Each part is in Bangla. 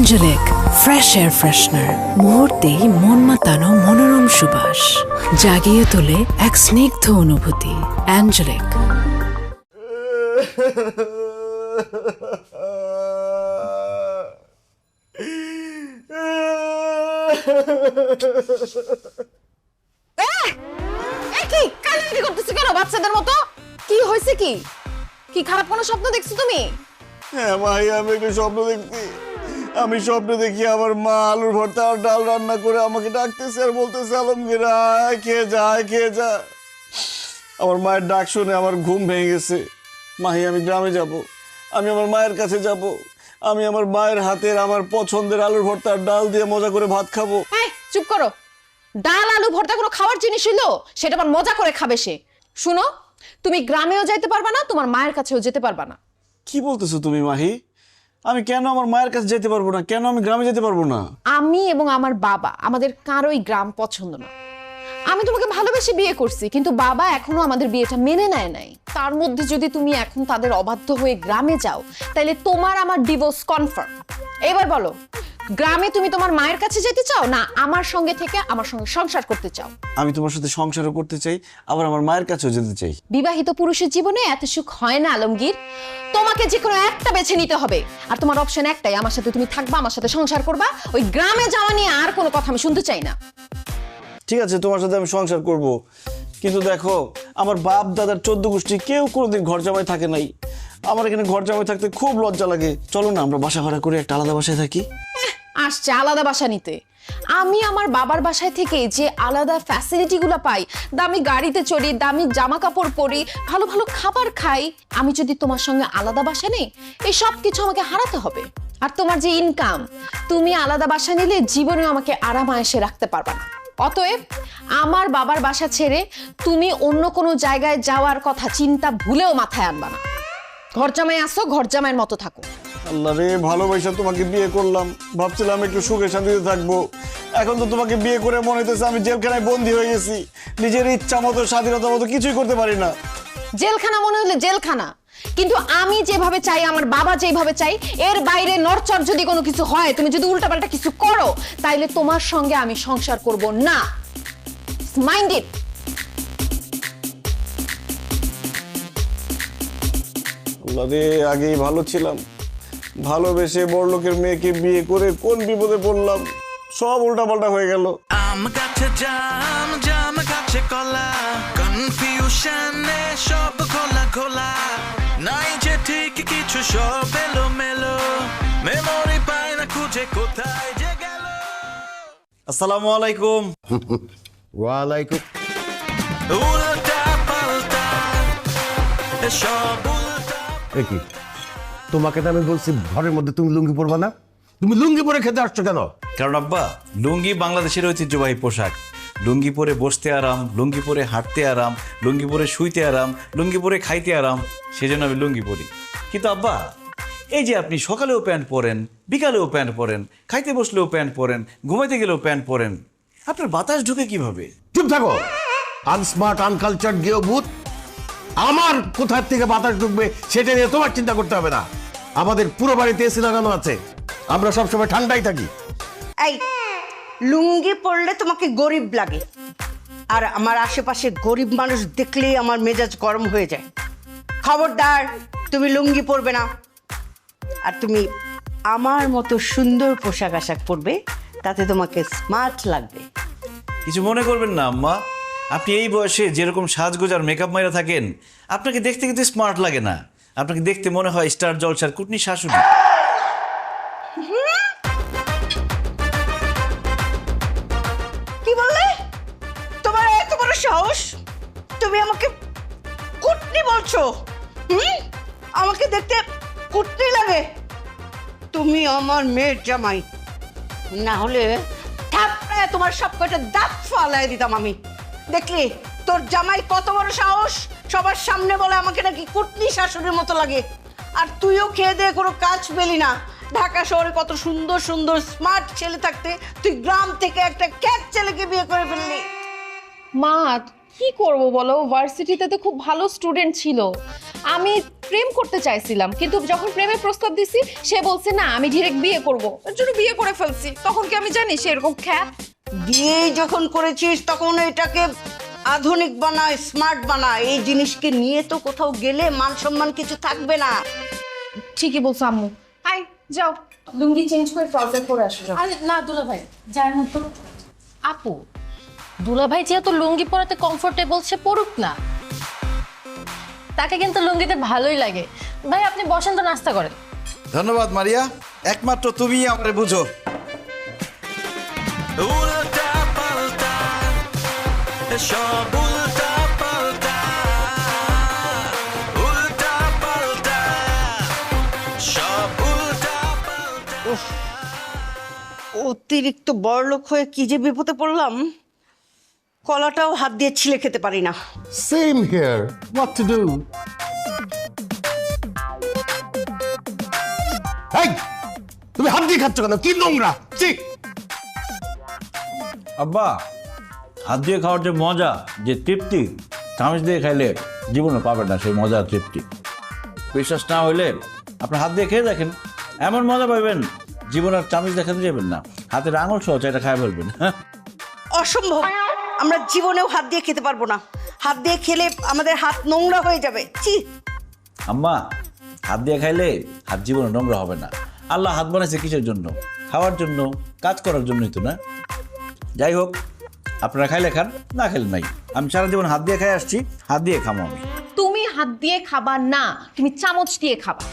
অ্যাঞ্জেলিক ফ্রেশ এয়ার ফ্রেশনার মুহূর্তেই মন মাতানো মনোরম সুবাস জাগিয়ে তোলে এক স্নিগ্ধ অনুভূতি। অ্যাঞ্জেলিক। কি কান্নাকাটি করতেছো কেন বাচ্চাদের মতো? কি হয়েছে? কি কি খারাপ কোনো স্বপ্ন দেখছো তুমি? হ্যাঁ ভাই, আমি একটা স্বপ্ন দেখছি। আমি স্বপ্নে দেখি আমার মা আলুর ভর্তা আর ডাল রান্না করে আমাকে ডাকতেছে আর বলতেছে, আলমগীর আয় খেয়ে যা, আয় খেয়ে যা। আমার মায়ের ডাক শুনে আমার ঘুম ভেঙে গেছে। মাহি, আমি গ্রামে যাব, আমি আমার মায়ের কাছে যাব, আমি আমার মায়ের হাতের আমার পছন্দের আলুর ভর্তা আর ডাল দিয়ে মজা করে ভাত খাবো। এই চুপ করো। ডাল আলু ভর্তা কোনো খাওয়ার জিনিস হইলো? সেটা আবার মজা করে খাবে সে। শুনো, তুমি গ্রামেও যাইতে পারবা না, তোমার মায়ের কাছেও যেতে পারবা না। কি বলতেছো তুমি মাহি? আমি কেন আমার মায়ের কাছে যেতে পারবো না? কেন আমি গ্রামে যেতে পারবো না? আমি এবং আমার বাবা আমাদের কারোই গ্রাম পছন্দ না। আমি তোমাকে ভালোবেসে বিয়ে করছি, কিন্তু বাবা এখনো আমাদের বিয়েটা মেনে নেয় নাই। তার মধ্যে যদি তুমি এখন তাদের অবাধ্য হয়ে গ্রামে যাও, তাহলে তোমার আমার ডিভোর্স কনফার্ম। এবার বলো, গ্রামে তুমি তোমার মায়ের কাছে যেতে চাও, না আমার সঙ্গে থেকে আমার সঙ্গে সংসার করতে চাও? আমি তোমার সাথে সংসারও করতে চাই, আবার আমার মায়ের কাছেও যেতে চাই। বিবাহিত পুরুষের জীবনে এত সুখ হয় না আলমগীর। তোমাকে যে কোনো একটা বেছে নিতে হবে, আর তোমার অপশন একটাই, আমার সাথে তুমি থাকবা, আমার সাথে সংসার করবা। ওই গ্রামে যাওয়া নিয়ে আর কোনো কথা আমি শুনতে চাই না। ঠিক আছে, তোমার সাথে আমি সংসার করব, কিন্তু দেখো, আমার বাপ দাদার 14 গোষ্ঠী কেউ কোনোদিন ঘর জামাই থাকে নাই। আমার এখানে ঘর জামাই থাকতে খুব লজ্জা লাগে। চলো না আমরা বাসা ভাড়া করে একটা আলাদা বাসায় থাকি। আসছে আলাদা বাসা নিতে। আমি আমার বাবার বাসায় থেকে যে আলাদা ফ্যাসিলিটিগুলো পাই, দামি গাড়িতে চড়ি, দামি জামা কাপড় পরি, ভালো ভালো খাবার খাই, আমি যদি তোমার সঙ্গে আলাদা বাসা নেই, এই সব কিছু আমাকে হারাতে হবে। আর তোমার যে ইনকাম, তুমি আলাদা বাসা নিলে জীবনেও আমাকে আরাম আয়েসে রাখতে পারবা না। অতএব আমার বাবার বাসা ছেড়ে তুমি অন্য কোনো জায়গায় যাওয়ার কথা চিন্তা ভুলেও মাথায় আনবা না। ঘর জামাই আসো, ঘর জামাইয়ের মতো থাকো। আল্লাহ রে, ভালোবাসা তোমাকে বিয়ে করলাম, ভাবছিলাম একটু সুখে শান্তিতে থাকবো। এখন তো তোমাকে বিয়ে করে মনে হইতেছে আমি জেলখানায় বন্দী হয়ে গেছি। নিজের ইচ্ছা মতো, স্বাধীনতা মতো কিছুই করতে পারি না। জেলখানা মনে হলে জেলখানা, কিন্তু আমি যেভাবে চাই, আমার বাবা যেভাবে চাই, এর বাইরে নড়চড় যদি কোনো কিছু হয়, তুমি যদি উল্টাপাল্টা কিছু করো, তাইলে তোমার সঙ্গে আমি সংসার করব না। Mind it. আল্লাহ রে, আগেই ভালো ছিলাম, ভালোবেসে বড়লোকের মেয়েকে বিয়ে করে কোন বিপদে পড়লাম। সব উল্টাপাল্টা হয়ে গেল। আম গাছে জাম, জাম গাছে কলা, কনফিউশনে সব খোলা খোলা, নাই যে ঠিক কিছু, সব এলো মেলো, মেমোরি পায় না খুঁজে কোথায় যে গেল। আসসালামু আলাইকুম। ওয়ালাইকুম। উল্টা পাল্টা সব উল্টা। কি তোমাকে তো আমি বলছি ঘরের মধ্যে তুমি লুঙ্গি পরবা না? তুমি লুঙ্গি পরে খেতে আসছো কেন? কারণ আব্বা, লুঙ্গি বাংলাদেশের ঐতিহ্যবাহী পোশাক। লুঙ্গি পরে বসতে আরাম, লুঙ্গি পরে হাঁটতে আরাম, লুঙ্গি পরে শুইতে আরাম, লুঙ্গি পরে খাইতে আরাম, সেজন্য আমি লুঙ্গি পরি। কিন্তু আব্বা, এই যে আপনি সকালেও প্যান্ট পরেন, বিকালেও প্যান্ট পরেন, খাইতে বসলেও প্যান্ট পরেন, ঘুমাইতে গেলেও প্যান্ট পরেন, আপনার বাতাস ঢুকে কিভাবে? চুপ থাকো, আনস্মার্ট আনকালচার্ড গেও ভূত। আমার কোথার থেকে বাতাস ঢুকবে সেটা নিয়ে তোমার চিন্তা করতে হবে না। আমাদের পুরো বাড়িতে এসি লাগানো আছে, আমরা সবসময় ঠান্ডাই থাকি। এই লুঙ্গি পরলে তোমাকে গরিব লাগে, আর আমার আশেপাশে গরিব মানুষ দেখলেই আমার মেজাজ গরম হয়ে যায়। খবরদার, তুমি লুঙ্গি পরবে না। আর তুমি আমার মতো সুন্দর পোশাক আশাক পরবে, তাতে তোমাকে স্মার্ট লাগবে। কিছু মনে করবেন না আম্মা, আপনি এই বয়সে যেরকম সাজগোজ আর মেকআপ মাইরা থাকেন, আপনাকে দেখতে কিন্তু স্মার্ট লাগে না। আপনাকে দেখতে মনে হয় স্টার জলসার কুটনি শাশুড়ি। কি বললে? তোমার এত বড় সাহস, তুমি আমাকে কুটনি বলছো? আমাকে দেখতে কুটনি লাগে? তুমি আমার মেয়ের জামাই, না হলে থাপড়ায় তোমার সব কটা দাঁত ফালাই দিতাম আমি। দেখলি তোর জামাই কত বড় সাহস, সবার সামনে বলে আমাকে নাকি কুটনি শাশুড়ির মতো লাগে। আর তুইও খেয়ে দিয়ে কোনো কাজ পেলি না। ঢাকা শহরে কত সুন্দর সুন্দর স্মার্ট ছেলে থাকতে তুই গ্রাম থেকে একটা ক্যাট ছেলেকে বিয়ে করে ফেললি। মা, কি করব বলো, ভার্সিটিতে তো খুব ভালো স্টুডেন্ট ছিল। আমি প্রেম করতে চাইছিলাম, কিন্তু যখন প্রেমের প্রস্তাব দিছি সে বলছে না আমি ডিরেক্ট বিয়ে করব, এর জন্য বিয়ে করে ফেলছি। তখন কি আমি জানি সে এরকম খ্যাত? বিয়ে যখন করেছিস তখন এটাকে আধুনিক বানা, স্মার্ট বানা। এই জিনিসকে নিয়ে তো কোথাও গেলে মান সম্মান কিছু থাকবে না। ঠিকই বলছো আম্মু। হাই যাও, লুঙ্গি চেঞ্জ করে ট্রাউজার পরে আসো যাও। আরে না দুলা ভাই, যার মতো। আপু, দুলা ভাই যেহেতু লুঙ্গি পরাতে কমফোর্টেবল, সে পড়ুক না। তাকে কিন্তু লুঙ্গিতে ভালোই লাগে। ভাই আপনি বসেন তো, নাস্তা করেন। ধন্যবাদ মারিয়া, একমাত্র তুমি আমারে বুঝো। উল্টা পাল্টা সব উল্টা পাল্টা উল্টা পাল্টা সব উল্টা পাল্টা। অতিরিক্ত বড়লোক হয়ে কি যে বিপদে পড়লাম, কলাটাও হাত দিয়ে ছিলে খেতে পারি না। Same here, what to do? এই তুমি হাত দিয়ে খাচ্ছ কেন? কি নোংরা! ছি! আব্বা, হাত দিয়ে খাওয়ার যে মজা, যে তৃপ্তি, চামচ দিয়ে খাইলে জীবনে পাবেন না সেই মজার তৃপ্তি। বিশ্বাস না হইলে আপনি হাত দিয়ে খেয়ে দেখেন, এমন মজা পাবেন জীবনের চামচ দেখাতে যাবেন না, হাতের আঙুল সহ এটা খায় ফেলবেন। অসম্ভব, আমরা জীবনেও হাত দিয়ে খেতে পারবো না। হাত দিয়ে খেলে আমাদের হাত নোংরা হয়ে যাবে। ছি! আম্মা, হাত দিয়ে খাইলে হাত জীবনে নোংরা হবে না। আল্লাহ হাত বানাইছে কিসের জন্য? খাওয়ার জন্য, কাজ করার জন্যই তো না? যাই হোক, আপনারা খাইলে খান, না খেলে নাই। আমি সারা জীবন হাত দিয়ে খাই আসছি, হাত দিয়ে খামো আমি। তুমি হাত দিয়ে খাবা না, তুমি চামচ দিয়ে খাবা।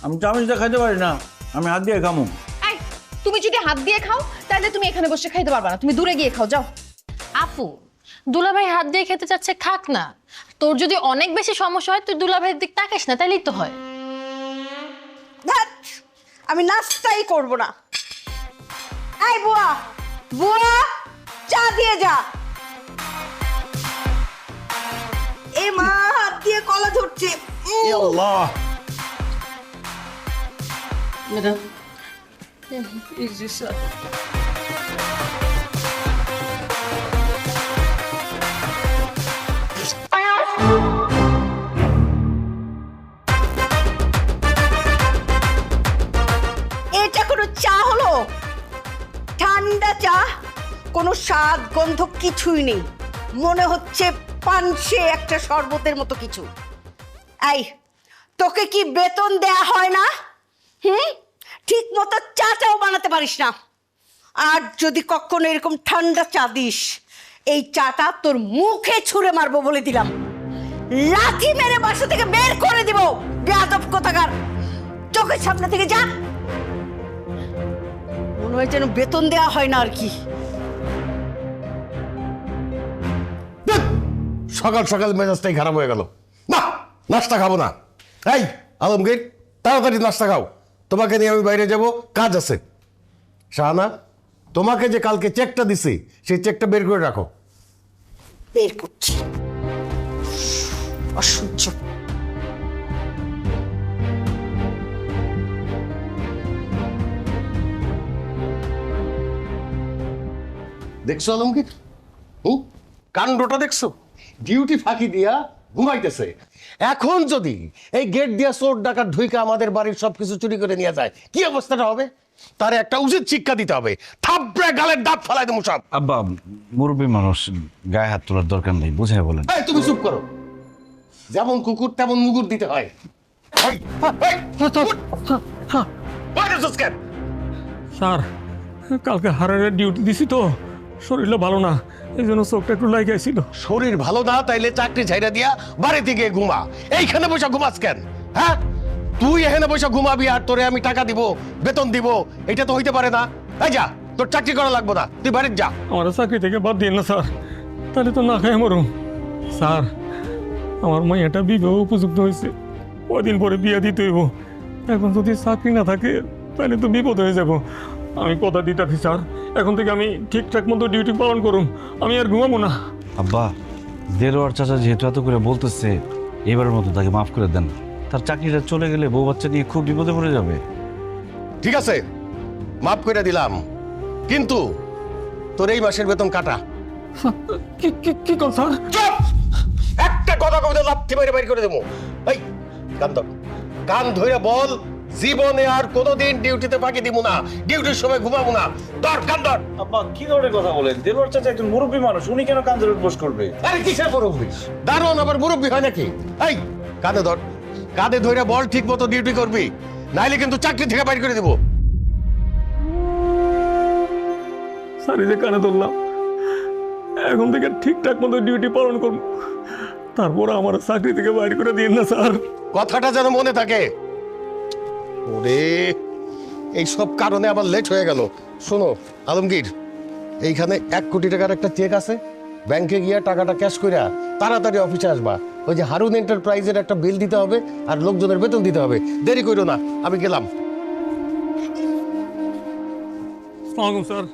আমি চামচ দিয়ে খাইতে পারি না, আমি হাত দিয়ে খামো। এই, তুমি যদি হাত দিয়ে খাও তাহলে তুমি এখানে বসে খাইতে পারবা না, তুমি দূরে গিয়ে খাও যাও। আপু, দুলা ভাই হাত দিয়ে খেতে চাচ্ছে, খাক না। তোর যদি অনেক বেশি সমস্যা হয় তুই দুলা ভাইয়ের দিক তাকাস না, তাইলেই তো হয়। ধ্যাৎ, আমি নাস্তাই করব না। এই বুয়া, বুয়া, চা দিয়ে যা। এ মা, হাত দিয়ে কলা ধরছে। আল্লাহ! ম্যাডাম, এটা কোনো চা হলো? ঠান্ডা চা, কোনো স্বাদ গন্ধ কিছুই নেই। মনে হচ্ছে পানসে একটা শরবতের মতো কিছু। এই, তোকে কি বেতন দেয়া হয় না? ঠিক মতো চাটাও বানাতে পারিস না। আর যদি কখনো এরকম ঠান্ডা চা দিস, এই চাটা তোর মুখে ছুঁড়ে মারবো বলে দিলাম। লাথি মেরে বাসা থেকে বের করে দিব। বেয়াদব কোথাকার, চোখের সামনে থেকে যা। মনে হয় যেন বেতন দেয়া হয় না আর কি। ধ্যাৎ! সকাল সকাল মেজাজটাই খারাপ হয়ে গেল। না, নাস্তা খাবো না। এই আলমগীর, তাড়াতাড়ি নাস্তা খাও, তোমাকে নিয়ে আমি বাইরে যাব, কাজ আছে। শাহানা, তোমাকে যে কালকে চেকটা দিছি সেই চেকটা বের করে রাখো। বের করছি। অসহ্য। দেখছো আলমগীর? কাণ্ডটা দেখছো? ডিউটি ফাঁকি দিয়া ঘুমাইতেছে। এখন যদি এই গেট দিয়া চোর ডাকাত ঢুইকে আমাদের বাড়ির সবকিছু চুরি করে নিয়ে যায়, কি অবস্থাটা হবে? তার একটা উচিত শিক্ষা দিতে হবে। থাপড়ে গালের দাঁত ফালাই দেবো সব। আব্বা, মুরব্বী মানুষ, গায়ে হাত তোলার দরকার নেই, বুঝাই বলেন। এই, তুমি চুপ করো। যেমন কুকুর তেমন মুগুর দিতে হয়। এই, এই, উঠ। বাইরে যাস কেন? স্যার, কালকে হারের ডিউটি দিছি তো, শরীরটা ভালো না, এই জন্য চোখটা একটু লাগাইছিল। শরীর ভালো না তাইলে চাকরি ছাইরা দিয়া বাড়িতে গিয়ে ঘুমা। এইখানে বসে ঘুমাস কেন? হ্যাঁ, তুই এখানে বসে ঘুমাবি আর তোরে আমি টাকা দিব, বেতন দিব, এটা তো হইতে পারে না। এই যা, তোর চাকরি করা লাগবো না, তুই বাড়িতে যা। আমার চাকরি থেকে বাদ দিন না স্যার, তাহলে তো না খাই মরুম। স্যার, আমার মাইয়াটা বিবাহ উপযুক্ত হয়েছে, কদিন পরে বিয়ে দিতে হইব। এখন যদি চাকরি না থাকে তাহলে তো বিপদ হয়ে যাব। আমি কথা দিতেছি স্যার, এখন থেকে আমি ঠিকঠাক মতো ডিউটি পালন করুম, আমি আর ঘুমাবো না। আব্বা, দেলোয়ার চাচা যেহেতু এত করে বলতেছে, এবারের মতো তাকে মাফ করে দেন। তার চাকরিটা চলে গেলে বউ বাচ্চা নিয়ে খুব বিপদে পড়ে যাবে। ঠিক আছে, মাফ করে দিলাম, কিন্তু তোর এই মাসের বেতন কাটা। কি কি কি কর স্যার? চুপ! একটা কথা কবিতা লাথি মেরে বাইর করে দেবো। এই কান ধর, কান ধরে বল, জীবনে আর কোনোদিন ডিউটিতে ফাঁকি দিব না, ডিউটির সময় ঘুমাবো না। ধর কান ধর। আব্বা কি ধরনের কথা বলেন? দেলোয়ার চাচা একজন মুরব্বী মানুষ, উনি কেন কান ধরে বস করবে? আরে কিসের মুরব্বী? দারুণ আবার মুরব্বী হয় নাকি? এই কাঁধে ধর, কাঁধে ধরে বল, ঠিক মতো ডিউটি করবি, নাইলে কিন্তু চাকরি থেকে বাইর করে দেবো। স্যার এই যে কানে ধরলাম, এখন থেকে ঠিকঠাক মতো ডিউটি পালন করব, তারপর আমার চাকরি থেকে বাইরে করে দিন না স্যার। কথাটা যেন মনে থাকে। ওরে এই সব কারণে আবার লেট হয়ে গেল। শোনো আলমগীর, এইখানে 1 কোটি টাকার একটা চেক আছে, ব্যাংকে গিয়ে টাকাটা ক্যাশ কইরা তাড়াতাড়ি অফিসে আসবা। ওই যে হারুন এন্টারপ্রাইজের একটা বিল দিতে হবে আর লোকজনের বেতন দিতে হবে। দেরি করো না, আমি গেলাম। আসসালামু আলাইকুম স্যার।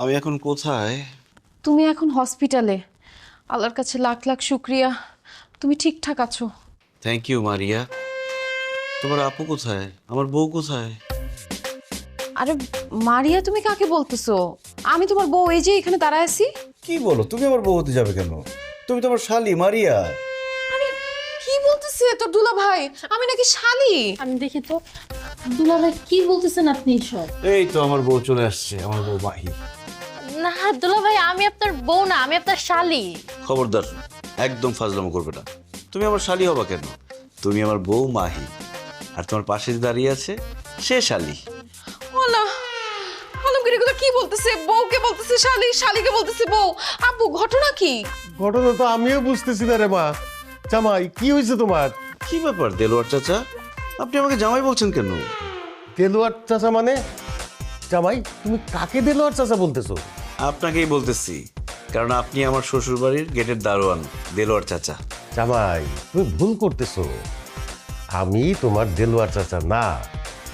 আমি এখন কোথায়? তুমি এখন হসপিটালে। আল্লাহর কাছে লাখ লাখ শুক্রিয়া, তুমি ঠিকঠাক আছো। Thank you Maria. তোমার আপু কোথায়? আমার বউ কোথায়? আরে মারিয়া, তুমি কাকে বলতেছো? আমি তোমার বউ, এই যে এখানে দাঁড়ায় আছি। কি বলো? তুমি আমার বউ হতে যাবে কেন? তুমি তো আমার শালি মারিয়া। আরে কি বলতেছে তোর দুলা ভাই? আমি নাকি শালি? আমি দেখি তো দুলা ভাই কি বলতেছেন আপনি সব? এই তো আমার বউ চলে আসছে, আমার বউ মাহি। না দুলা ভাই, আমি আপনার বউ না, আমি আপনার শালি। খবরদার, একদম ফাজলামো করবে না। তুমি আমার শালি হবা কেন? তুমি আমার বউ মাহি, আর তোমার পাশে যে দাঁড়িয়ে আছে সে শালি। ওলা আলমগীর এগুলো কি বলতেছে? বউকে বলতেছে শালি, শালিকে বলতেছে বউ। আপু ঘটনা কি? ঘটনা তো আমিও বুঝতেছি না রে মা। জামাই কি হয়েছে তোমার? কি ব্যাপার দেলোয়ার চাচা, আপনি আমাকে জামাই বলছেন কেন? দেলোয়ার চাচা মানে? জামাই তুমি কাকে দেলোয়ার চাচা বলতেছো? আপনাকেই বলতেছি, কারণ আপনি আমার শ্বশুর বাড়ির গেটের দারোয়ান দেলোয়ার চাচা। জামাই তুমি ভুল করতেছো। আমি তোমার দেলোয়ার চাচা না,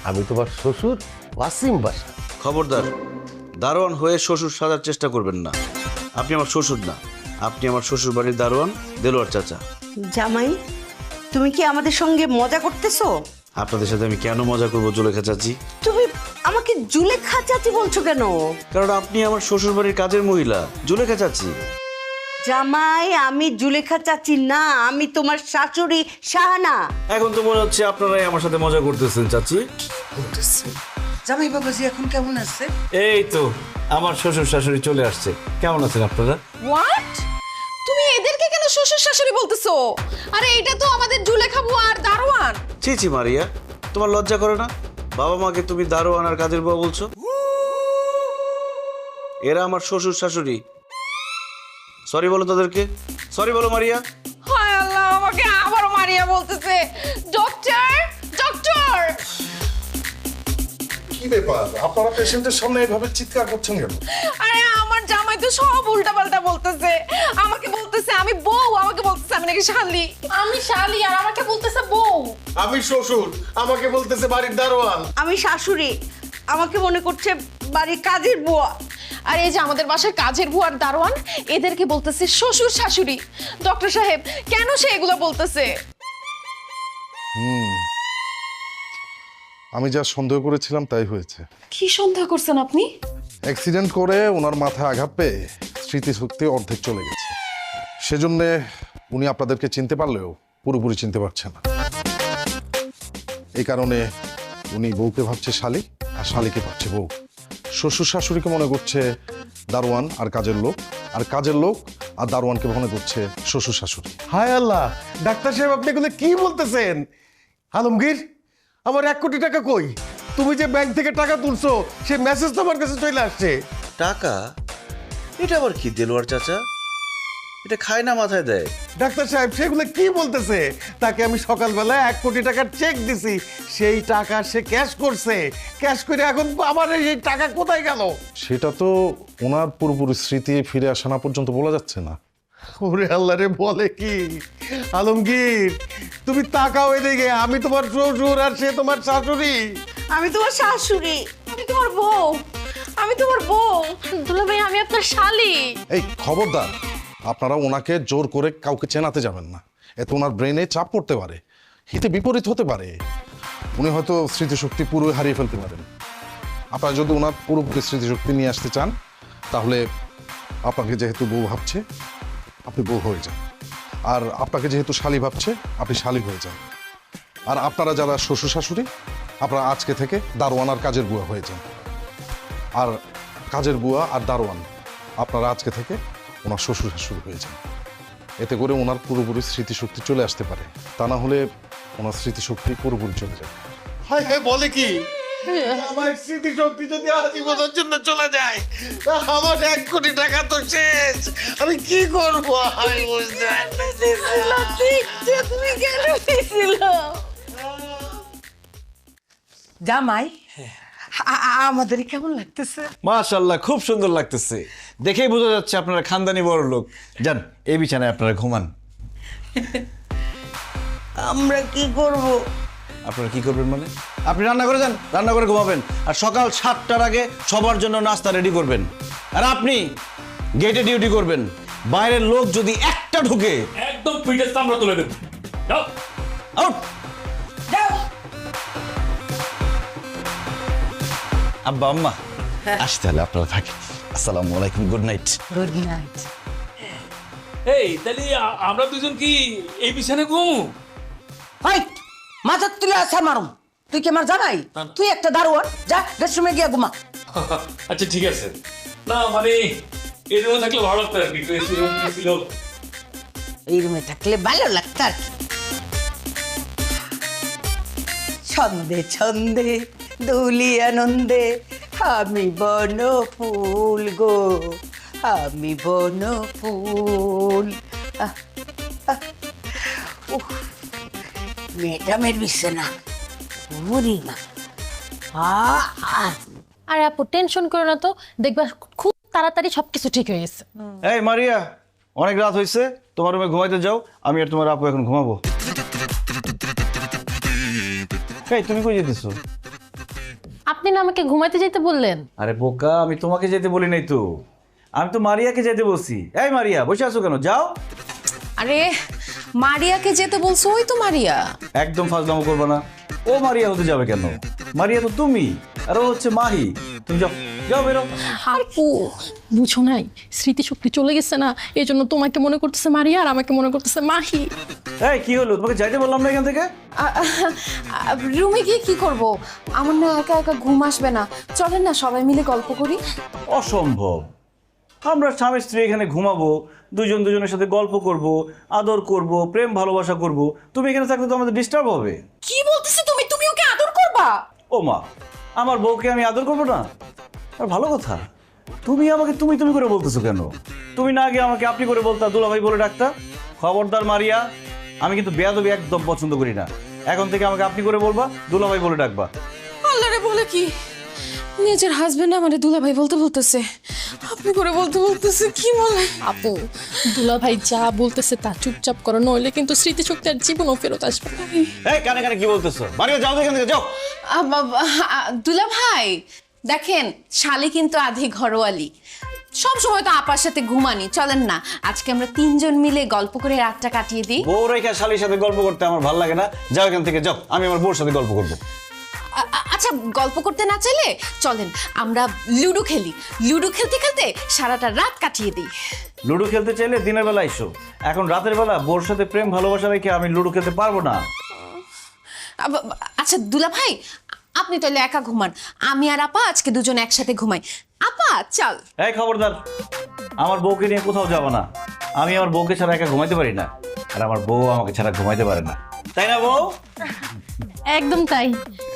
আমি তোমার শ্বশুর ওয়াসিম বাসা। খবরদার, দারোয়ান হয়ে শ্বশুর সাজার চেষ্টা করবেন না। আপনি আমার শ্বশুর না, আপনি আমার শ্বশুর বাড়ির দারোয়ান দেলোয়ার চাচা। জামাই, তুমি কি আমাদের সঙ্গে মজা করতেছো? আপনাদের সাথে আমি কেন মজা করবো জুলেখা চাচি? তুমি আমাকে জুলেখা চাচি বলছো কেন? কারণ আপনি আমার শ্বশুর বাড়ির কাজের মহিলা জুলেখা চাচি। জামাই, আমি জুলেখা চাচি না, আমি তোমার শাশুড়ি শাহানা। এখন তো মনে হচ্ছে আপনারাই আমার সাথে মজা করতেছেন চাচি। জামাই বাবাজি এখন কেমন আছে? এই তো আমার শ্বশুর শাশুড়ি চলে আসছে। কেমন আছেন আপনারা? হোয়াট? তুমি এদেরকে কেন শ্বশুর শাশুড়ি বলতেছো? আরে এটা তো আমাদের জুলেখা বুয়া আর দারোয়ান। ছি ছি মারিয়া, তোমার লজ্জা করে না? বাবা মাকে তুমি দারোয়ান আর কাজের বুয়া বলছো? এরা আমার শ্বশুর শাশুড়ি। সরি বলো তাদেরকে, সরি বলো মারিয়া। হায় আল্লাহ, আমাকে আবারও মারিয়া বলতেছে। Doctor, doctor! কি ব্যাপার, আপনারা পেশেন্টের সামনে এভাবে চিৎকার করছেন কেন? আরে আমার জামাই তো সব উল্টাপাল্টা বলতেছে। আমাকে বলতেছে আমি বউ, আমাকে বলতেছে আমি নাকি শালি। আমি শালি আর আমাকে বলতেছে বউ। আমি শ্বশুর, আমাকে বলতেছে বাড়ির দারোয়ান। আমি শাশুড়ি, আমাকে মনে করছে বাড়ির কাজের বুয়া। আর এই যে আমাদের বাসার কাজের বুয়ার দারোয়ান, এদেরকে বলতেছে শ্বশুর শাশুড়ি। ডক্টর সাহেব, কেন সে এগুলো বলতেছে? আমি যা সন্দেহ করেছিলাম তাই হয়েছে। কি সন্দেহ করছেন আপনি? অ্যাক্সিডেন্ট করে ওনার মাথায় আঘাত পেয়ে স্মৃতিশক্তি অর্ধেক চলে গেছে। সেজন্য উনি আপনাদেরকে চিনতে পারলেও পুরোপুরি চিনতে পারছেন না। এই কারণে উনি বউকে ভাবছে শালি আর শালিকে ভাবছে বউ। শ্বশুর শাশুড়িকে মনে করছে দারোয়ান আর কাজের লোক, আর কাজের লোক আর দারোয়ানকে মনে করছে শ্বশুর শাশুড়ি। হায় আল্লাহ, ডাক্তার সাহেব আপনি এগুলো কি বলতেছেন? আলমগীর, আমার 1 কোটি টাকা কই? তুমি যে ব্যাংক থেকে টাকা তুলছো সে মেসেজ তো আমার কাছে চলে আসছে। টাকা? এটা আবার কি দেলোয়ার চাচা? এটা খায় না মাথায় দেয়। ডাক্তার সাহেব সেগুলো কি বলতেছে? তাকে আমি সকালবেলা 1 কোটি টাকার চেক দিছি, সেই টাকা সে ক্যাশ করছে। ক্যাশ করে এখন আমার এই টাকা কোথায় গেল? সেটা তো ওনার পুরোপুরি স্মৃতি ফিরে আসা না পর্যন্ত বলা যাচ্ছে না। ওরে আল্লাহ রে, বলে কি? আলমগীর, তুমি তাকাও এদিকে, আমি তোমার শ্বশুর আর সে তোমার শাশুড়ি। আমি তোমার শাশুড়ি, আমি তোমার বউ, আমি তোমার বউ। দুলা ভাই আমি আপনার শালি। এই খবরদার, আপনারা ওনাকে জোর করে কাউকে চেনাতে যাবেন না। এতে ওনার ব্রেনে চাপ পড়তে পারে, হিতে বিপরীত হতে পারে। উনি হয়তো স্মৃতিশক্তি পুরোই হারিয়ে ফেলতে পারেন। আপনারা যদি ওনার পুরোপুরি স্মৃতিশক্তি নিয়ে আসতে চান, তাহলে আপনাকে যেহেতু বউ ভাবছে, আপনি বউ হয়ে যান। আর আপনাকে যেহেতু শালি ভাবছে, আপনি শালি হয়ে যান। আর আপনারা যারা শ্বশুর শাশুড়ি, আপনারা আজকে থেকে দারোয়ান আর কাজের বুয়া হয়ে যান। আর কাজের বুয়া আর দারোয়ান আপনারা আজকে থেকে ওনার শ্বশুর শাশুড়ি হয়ে যান। এতে করে ওনার পুরোপুরি স্মৃতিশক্তি চলে আসতে পারে, তা না হলে ওনার স্মৃতিশক্তি পুরোপুরি চলে যাবে। হায় হায়, বলে কি? আমার স্মৃতিশক্তি যদি আজীবনের জন্য চলে যায়, আমার 1 কোটি টাকা তো শেষ। আমি কি করবো? আমি বুঝতে পারতেছি না। তুমি কেন দিছিল জামাই? আমাদের কেমন লাগতেছে? মাশাআল্লাহ, খুব সুন্দর লাগতেছে। দেখেই বোঝা যাচ্ছে আপনারা খানদানি বড় লোক। যান, এই বিছানায় আপনারা ঘুমান। আমরা কি করব? আপনারা কি করবেন মানে? আপনি রান্না করে যান, রান্না করে ঘুমাবেন। আর সকাল 7টার আগে সবার জন্য নাস্তা রেডি করবেন। আর আপনি গেটে ডিউটি করবেন। বাইরের লোক যদি একটা ঢুকে একদম পিঠের চামড়া তুলে দেব। যাও। আউট। আব্বা আম্মা আসতে হলে আপনারা থাকেন। আসসালামু আলাইকুম, গুড নাইট। Good night. এই তাহলে আমরা দুজন কি এই বিছানে ঘুমু? হাই, মাথা তুলে আসা মারুম। তুই কি আমার জামাই? তুই একটা দারোয়ান, যা রেস্টরুমে গিয়া ঘুমা। আচ্ছা ঠিক আছে। না মানে এই রুমে থাকলে ভালো লাগতো আর কি। এই রুমে থাকলে ভালো লাগতো আর কি। ছন্দে ছন্দে দুলি আনন্দে আমি বন ফুল গো, আমি বন ফুল। ম্যাডামের বিছানা মা। আর আপু টেনশন করো না তো, দেখবা খুব তাড়াতাড়ি সবকিছু ঠিক হয়ে গেছে। এই মারিয়া, অনেক রাত হয়েছে, তোমার রুমে ঘুমাইতে যাও। আমি আর তোমার আপু এখন ঘুমাবো। এই তুমি কই যেতেছো? আপনি না আমাকে ঘুমাইতে যেতে বললেন। আরে বোকা, আমি তোমাকে যেতে বলি নাই তো, আমি তো মারিয়াকে যেতে বলছি। এই মারিয়া, বসে আছো কেন? যাও। আরে মারিয়াকে যেতে বলছো? ওই তো মারিয়া। একদম ফাজলামো করবে না। ও মারিয়া হতে যাবে কেন? মারিয়া তো তুমি, আর ও হচ্ছে মাহি। তুমি যাও, যাও বেরো। আপু বুঝো নাই, স্মৃতিশক্তি চলে গেছে না, এই জন্য তোমাকে মনে করতেছে মারিয়া আর আমাকে মনে করতেছে মাহি। এই কি হলো? তোমাকে যাইতে বললাম না এখান থেকে? রুমে গিয়ে কি করব? আমার না একা একা ঘুম আসবে না। চলেন না সবাই মিলে গল্প করি। অসম্ভব। আমরা স্বামী স্ত্রী এখানে ঘুমাবো, দুজন দুজনের সাথে গল্প করব, আদর করব, প্রেম ভালোবাসা করব। তুমি এখানে থাকলে তো আমাদের ডিস্টার্ব হবে। কি বলতেছো তুমি? তুমি ওকে আদর করবা? ও মা, আমার বউকে আমি আদর করবো না? আর ভালো কথা, তুমি আমাকে তুমি তুমি করে বলতেছো কেন? তুমি না আগে আমাকে আপনি করে বলতা, দুলাভাই বলে ডাকতা। খবরদার মারিয়া, আমি কিন্তু বেয়াদবি একদম পছন্দ করি না। এখন থেকে আমাকে আপনি করে বলবা, দুলাভাই বলে ডাকবা। আল্লাহ রে, বলে কি? নিজের হাজবেন্ড আমারে দুলাভাই বলতে বলতেছে, আপনি করে বলতে বলতেছে। কি বলে? আপু দুলাভাই যা বলতেছে তা চুপচাপ করো, নইলে কিন্তু স্মৃতিশক্তি আর জীবনও ফেরত আসবে না। এই কানে কানে কি বলতেছো? মারিয়া যাও এখান থেকে, যাও। দুলাভাই দেখেন, শালি কিন্তু আধি ঘরোয়ালি। সব সময় তো আপার সাথে ঘুমানি। চলেন না আজকে আমরা 3 জন মিলে গল্প করে রাতটা কাটিয়ে দিই। বউ রেখা শালির সাথে গল্প করতে আমার ভালো লাগে না। যাও এখান থেকে, যাও। আমি আমার বউর সাথে গল্প করবো। আচ্ছা, গল্প করতে না চাইলে চলেন আমরা লুডো খেলি। লুডো খেলতে খেলতে সারাটা রাত কাটিয়ে দিই। লুডো খেলতে চাইলে দিনের বেলা এসো। এখন রাতের বেলা বউর সাথে প্রেম ভালোবাসা রেখে আমি লুডো খেলতে পারবো না। আচ্ছা দুলাভাই, আপনি তাহলে একা ঘুমান, আমি আর আপা আজকে দুজন একসাথে ঘুমাই। আপা চল। এই খবরদার, আমার বউকে নিয়ে কোথাও যাবো না। আমি আমার বউকে ছাড়া একা ঘুমাইতে পারি না, আর আমার বউ আমাকে ছাড়া ঘুমাইতে পারে না। তাই না বউ? একদম তাই।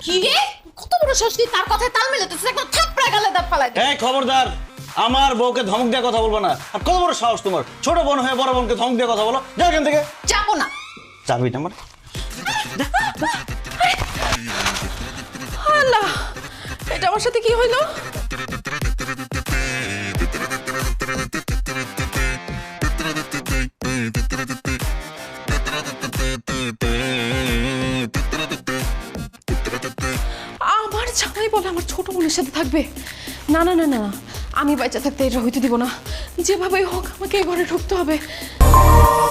কি রে, কত বড় ষষ্ঠী, তার কথায় তাল মেলাতেছিস, একটা থাপড়া গালে দাঁত ফালাই। এই খবরদার, আমার বউকে ধমক দিয়ে কথা বলবো না। আর কত বড় সাহস তোমার, ছোট বোন হয়ে বড় বোনকে ধমক দিয়ে কথা বলো? যাও এখান থেকে। যাবো না। যাবি না মানে? আল্লাহ, এটা আমার সাথে কি হইলো? আমার জামাই বলে আমার ছোট বোনের সাথে থাকবে? না না না না, আমি বাচ্চা থাকতে এটা হইতে দিব না। যেভাবে হোক আমাকে এই ঘরে ঢুকতে হবে।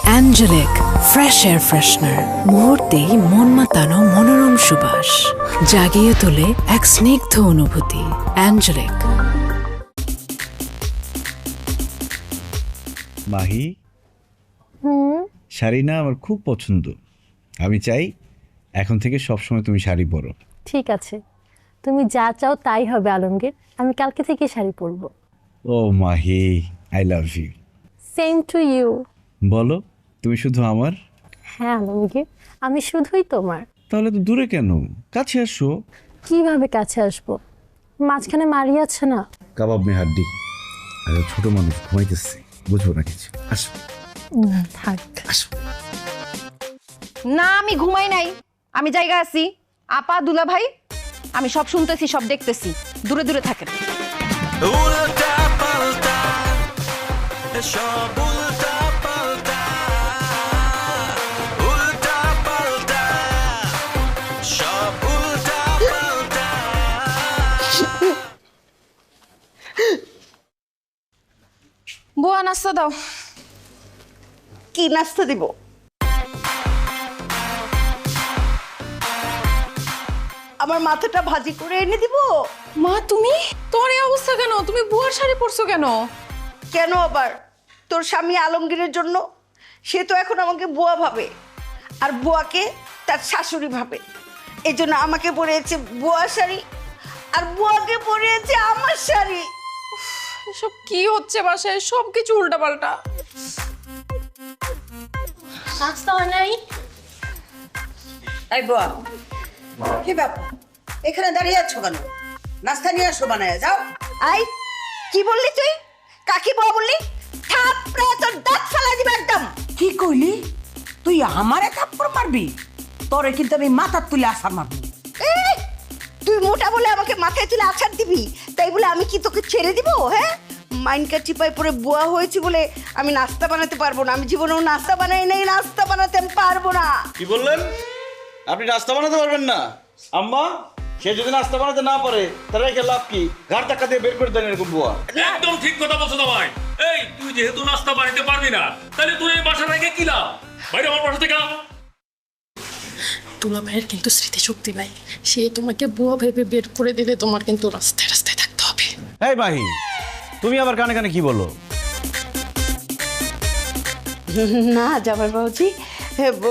অ্যাঞ্জেলিক ফ্রেশ এয়ার ফ্রেশনার, মুহূর্তেই মন মাতানো মনোরম সুবাস, জাগিয়ে তোলে এক স্নিগ্ধ অনুভূতি। অ্যাঞ্জেলিক। মাহি, শাড়ি না আমার খুব পছন্দ। আমি চাই এখন থেকে সবসময় তুমি শাড়ি পরো। ঠিক আছে, তুমি যা চাও তাই হবে আলমগীর। আমি কালকে থেকে শাড়ি পরবো। ও Mahi, I love you. Same to you. বলো, তুমি শুধু আমার? হ্যাঁ আলমগীর, আমি শুধুই তোমার। তাহলে তো দূরে কেন, কাছে আসো। কিভাবে কাছে আসবো? মাঝখানে মারি আছে না। কাবাব মে হাড্ডি। আর ছোট মানুষ ঘুমাইতেছে, বুঝবো না কিছু। আসো থাক। আসো। না, আমি ঘুমাই নাই, আমি জায়গা আছি। আপা, দুলা ভাই, আমি সব শুনতেছি, সব দেখতেছি। দূরে দূরে থাকেন। উল্টা পাল্টা সব উল্টা পাল্টা, উল্টা পাল্টা সব উল্টা পাল্টা। বুয়া, নাস্তা দাও। কি নাস্তা দিব? আমার মাথাটা ভাজি করে এনে দিব? মা, তুমি? তোমার এই অবস্থা কেন? তুমি বুয়ার শাড়ি পরছো কেন? কেন আবার? তোর স্বামী আলমগীরের জন্য। সে তো এখন আমাকে বুয়া ভাবে, আর বুয়াকে তার শাশুড়ি ভাবে। এই জন্য আমাকে পরিয়েছে বুয়া শাড়ি, আর বুয়াকে পরিয়েছে আমার শাড়ি। এসব কি হচ্ছে বাসায়? সব কিছু উল্টাপাল্টা। নাস্তা হয় নাই? এই বুয়া, কি ব্যাপার? এখানে দাঁড়িয়ে আছো কেন? নাস্তা নিয়ে আসো, বানায় যাও। আই, কি বললি তুই? কাকি বুয়া বললি? থাপড়ে তোর দাঁত ফালাই দিবে একদম। কি কইলি? তুই আমারে থাপ্পড় মারবি? তোরে কিন্তু আমি মাথার তুলে আসার মারবো। এই, তুই মোটা বলে আমাকে মাথায় তুলে আছাড় দিবি, তাই বলে আমি কি তোকে ছেড়ে দিব? হ্যাঁ, মাইনকা চিপায় পরে বুয়া হয়েছি বলে আমি নাস্তা বানাতে পারবো না? আমি জীবনেও নাস্তা বানাই নাই, নাস্তা বানাতে আমি পারবো না। কি বললেন? আপনি নাস্তা বানাতে পারবেন না? আম্মা, সে যদি নাস্তা বানাতে না পারে তাহলে একে লাভ কি? ঘাড় ধাক্কা দিয়ে বের করে দেন এরকম বুয়া। একদম ঠিক কথা বলছো ভাই। এই, তুই যেহেতু নাস্তা বানাতে পারবি না, তাহলে তুই এই বাসা রেখে কি লাভ? বাইরে আমার বাসা থেকে। দুলা ভাইয়ের কিন্তু স্মৃতিশক্তি নাই। সে তোমাকে বুয়া ভেবে বের করে দিলে তোমার কিন্তু রাস্তায় রাস্তায় থাকতে হবে। এই মাহি, তুমি আবার কানে কানে কি বলো? না জামাই বাবুজি,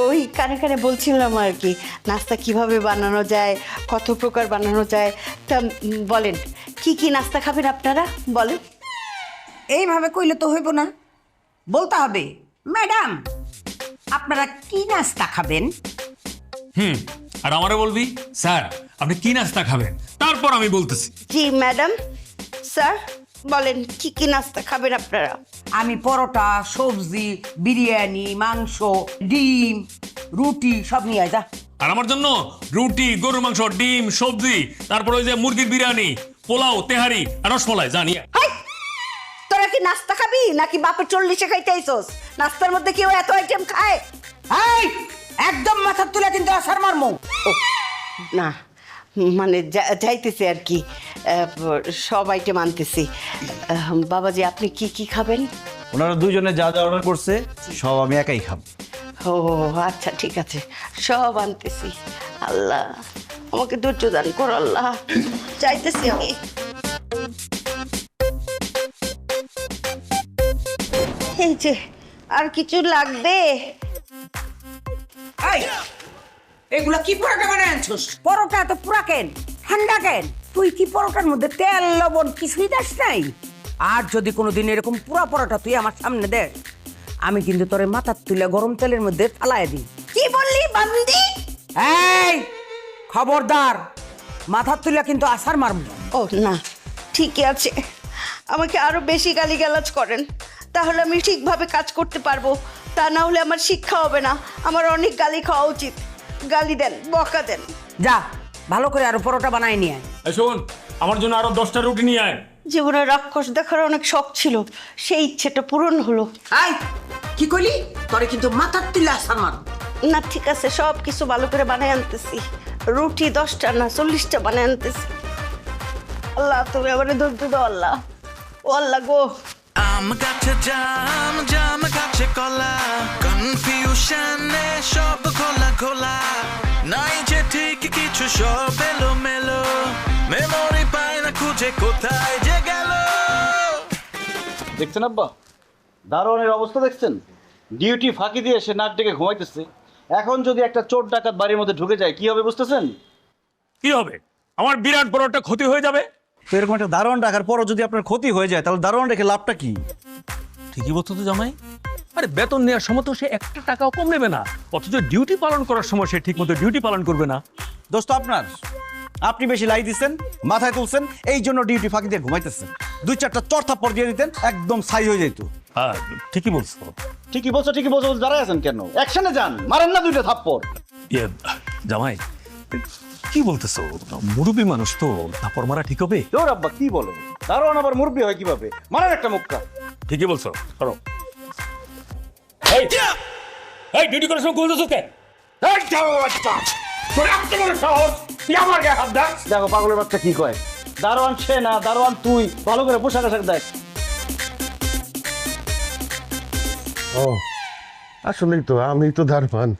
ওই কানে কানে বলছিলাম আর কি, নাস্তা কিভাবে বানানো যায়, কত প্রকার বানানো যায়। তা বলেন, কি কি নাস্তা খাবেন আপনারা? বলেন। এইভাবে কইলে তো হইব না, বলতে হবে ম্যাডাম আপনারা কি নাস্তা খাবেন। আর আমারে বলবি স্যার আপনি কি নাস্তা খাবেন, তারপর আমি বলতেছি। জি ম্যাডাম। স্যার বলেন, কি কি নাস্তা খাবেন আপনারা? আমি পরোটা, সবজি, বিরিয়ানি, মাংস, ডিম, রুটি সব নিয়ে আয় যা। আর আমার জন্য রুটি, গরুর মাংস, ডিম, সবজি, তারপর ওই যে মুরগির বিরিয়ানি, পোলাও, তেহারি আর রসমালাই জানিয়ে। হাই, তোরা কি নাস্তা খাবি নাকি বাপের 40-এ খাইতে আইছস? নাস্তার মধ্যে কেউ এত আইটেম খায়? এই, একদম মাথার তুলে কিন্তু আসার মারমু। ও না, মানে যাইতেছি আর কি, সব আইটেম আনতেছি। বাবাজি, আপনি কি কি খাবেন? ওনারা দুজনে যা যা অর্ডার করছে সব আমি একাই খাবো। ও আচ্ছা, ঠিক আছে, সব আনতেছি। আল্লাহ আমাকে ধৈর্য দান করো আল্লাহ, চাইতেছি আমি। এই যে, আর কিছু লাগবে? এই, এগুলা কি পরোটা বানায় আনছস? পরোটা তো পুরা কেন, ঠান্ডা কেন? তুই কি পরোটার মধ্যে তেল লবণ কিছুই দাস নাই? আর যদি কোনোদিন এরকম পুরা পরোটা তুই আমার সামনে দেখ, আমি কিন্তু তোরে মাথার তুলে গরম তেলের মধ্যে ফালায় দিই। কি বললি বান্দি? এই, খবরদার, মাথার তুলে কিন্তু আসার মারব। ও না, ঠিকই আছে, আমাকে আরো বেশি গালিগালাজ করেন, তাহলে আমি ঠিকভাবে কাজ করতে পারবো। তা না হলে আমার শিক্ষা হবে না, আমার অনেক গালি খাওয়া উচিত। গালি দেন, বকা দেন। যা ভালো করে আরো পরোটা বানাই নিয়ে আয়। এই শোন, আমার জন্য আরো 10টা রুটি নিয়ে আয়। জীবনে রাক্ষস দেখার অনেক শখ ছিল, সেই ইচ্ছেটা পূরণ হলো। আই কি কইলি? তোরে কিন্তু মাথার তুলে আসার মার। না ঠিক আছে, সব কিছু ভালো করে বানাই আনতেছি। রুটি 10টা না 40টা বানাই আনতেছি। আল্লাহ তুমি আমার ধৈর্য দাও আল্লাহ। ও আল্লাহ গো, আম গাছে জাম, জাম গাছে কলা, কনফিউশনে সব খোলা খোলা, নাই যে ঠিক কিছু সব এলো মেলো, মেমোরি পায় না খুঁজে কোথায় যে গেল। দেখছেন আব্বা, দারোয়ানের অবস্থা দেখছেন? ডিউটি ফাঁকি দিয়ে সে নাক ডেকে ঘুমাইতেছে। এখন যদি একটা চোর ডাকাত বাড়ির মধ্যে ঢুকে যায় কি হবে বুঝতেছেন? কি হবে? আমার বিরাট বড় একটা ক্ষতি হয়ে যাবে। তো এরকম একটা দারোয়ান ডাকার পরও যদি আপনার ক্ষতি হয়ে যায় তাহলে দারোয়ান রেখে লাভটা কি? ঠিকই বলছো তো জামাই। আরে বেতন নেওয়ার সময় তো সে 1 টাকাও কম নেবে না, অথচ ডিউটি পালন করার সময় সে ঠিক মতো ডিউটি পালন করবে না। দোস্ত আপনার, আপনি বেশি লাই দিচ্ছেন, মাথায় তুলছেন, এই জন্য ডিউটি ফাঁকি দিয়ে ঘুমাইতেছেন। 2-4টা চর থাপ্পড় দিয়ে দিতেন, একদম সাইজ হয়ে যেত। হ্যাঁ ঠিকই বলছো। ঠিকই বলছো ঠিকই বলছো, দাঁড়ায় আছেন কেন? অ্যাকশনে যান, মারেন না 2টা থাপ্পড়। ইয়ে জামাই, কি বলতেছো? মুরব্বী মানুষ তো, থাপ্পড় মারা ঠিক হবে? তোর আব্বা কি বলো, দারোয়ান আবার মুরব্বী হয় কিভাবে? মারেন একটা মুক্কা। ঠিকই বলছো, করো। এই এই ডিউটি করার সময় বলতেছো কে? এই যাও বাচ্চা, তোর এত বড় সাহস, তুই আমার গায়ে হাত দাস? দেখো পাগলের বাচ্চা কি কয়, দারোয়ান সে না, দারোয়ান তুই। ভালো করে পোশাক আশাক দেখ। ও আসলেই তো, আমি তো দারোয়ান,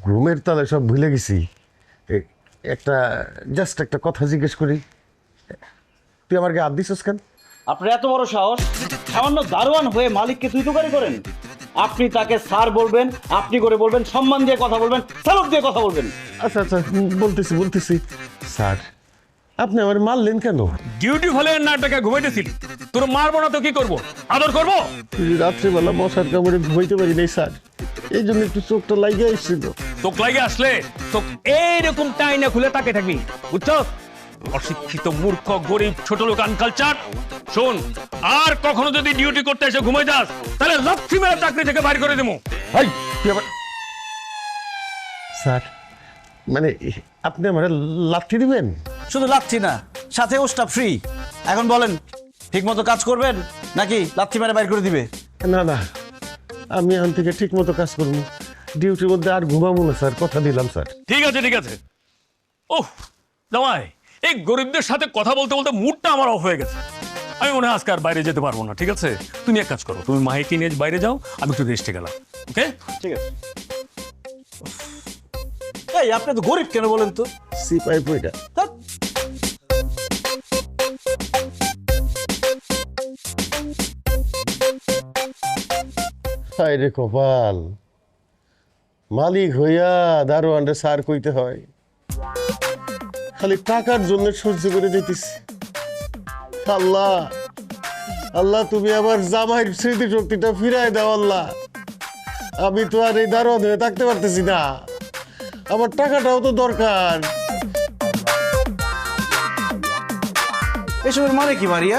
ঘুমের তালে সব ভুলে গেছি। জাস্ট একটা কথা জিজ্ঞেস করি, তুই আমার গায়ে হাত দিছিস কেন? আপনার এত বড় সাহস, সামান্য দারোয়ান হয়ে মালিককে তুই তুকারি করেন? আপনি তাকে স্যার বলবেন, আপনি করে বলবেন, সম্মান দিয়ে কথা বলবেন, স্যালুট দিয়ে কথা বলবেন। আচ্ছা আচ্ছা বলতেছি স্যার, আপনি আমার মারলেন কেন? ডিউটি হলে না টাকা ঘুমাইতেছিলি, তোর মারবো না তো কি করবো? আদর করবো? রাত্রিবেলা মশার কামড়ে ঘুমাইতে পারি নাই স্যার, এই জন্য একটু চোখটা লাগিয়ে এসেছিল। চোখ লাগে আসলে চোখ এইরকম টাইনা খুলে তাকে থাকবি, বুঝছো? অশিক্ষিত মূর্খ গরিব ছোট লোক আনকালচার। শোন, আর কখনো যদি ডিউটি করতে এসে ঘুমাই যাস তাহলে লাথি মেরে চাকরি থেকে বাইর করে দেবো। স্যার মানে আপনি আমার লাথি দিবেন? শুধু লাথি না, সাথে ওস্টা ফ্রি। এখন বলেন, ঠিক মতো কাজ করবেন নাকি লাথি মেরে বাইর করে দিবে? না না, আমি এখন থেকে ঠিক মতো কাজ করবো, ডিউটির মধ্যে আর ঘুমাবো না স্যার, কথা দিলাম স্যার। ঠিক আছে ঠিক আছে। ওহ জামাই, এই গরিবদের সাথে কথা বলতে বলতে মুডটা আমার অফ হয়ে গেছে। আমি মনে হয় আজকে আর বাইরে যেতে পারবো না। ঠিক আছে, তুমি এক কাজ করো, তুমি মাহিকে নিয়ে বাইরে যাও, আমি একটু রেস্টে গেলাম। ওকে ঠিক আছে। এই আপনি তো গরিব কেন বলেন তো? সিপাই পয়টা। হায় রে কপাল, মালিক হইয়া দারোয়ানরে সার কইতে হয়, খালি টাকার জন্য সহ্য করে দিতেছি। আল্লাহ আল্লাহ, তুমি আমার জামাইয়ের স্মৃতি শক্তিটা ফিরাই দাও আল্লাহ। আমি তো আর এই দারোয়ান হয়ে থাকতে পারতেছি না, আমার টাকাটাও তো দরকার। এসবের মানে কি মারিয়া?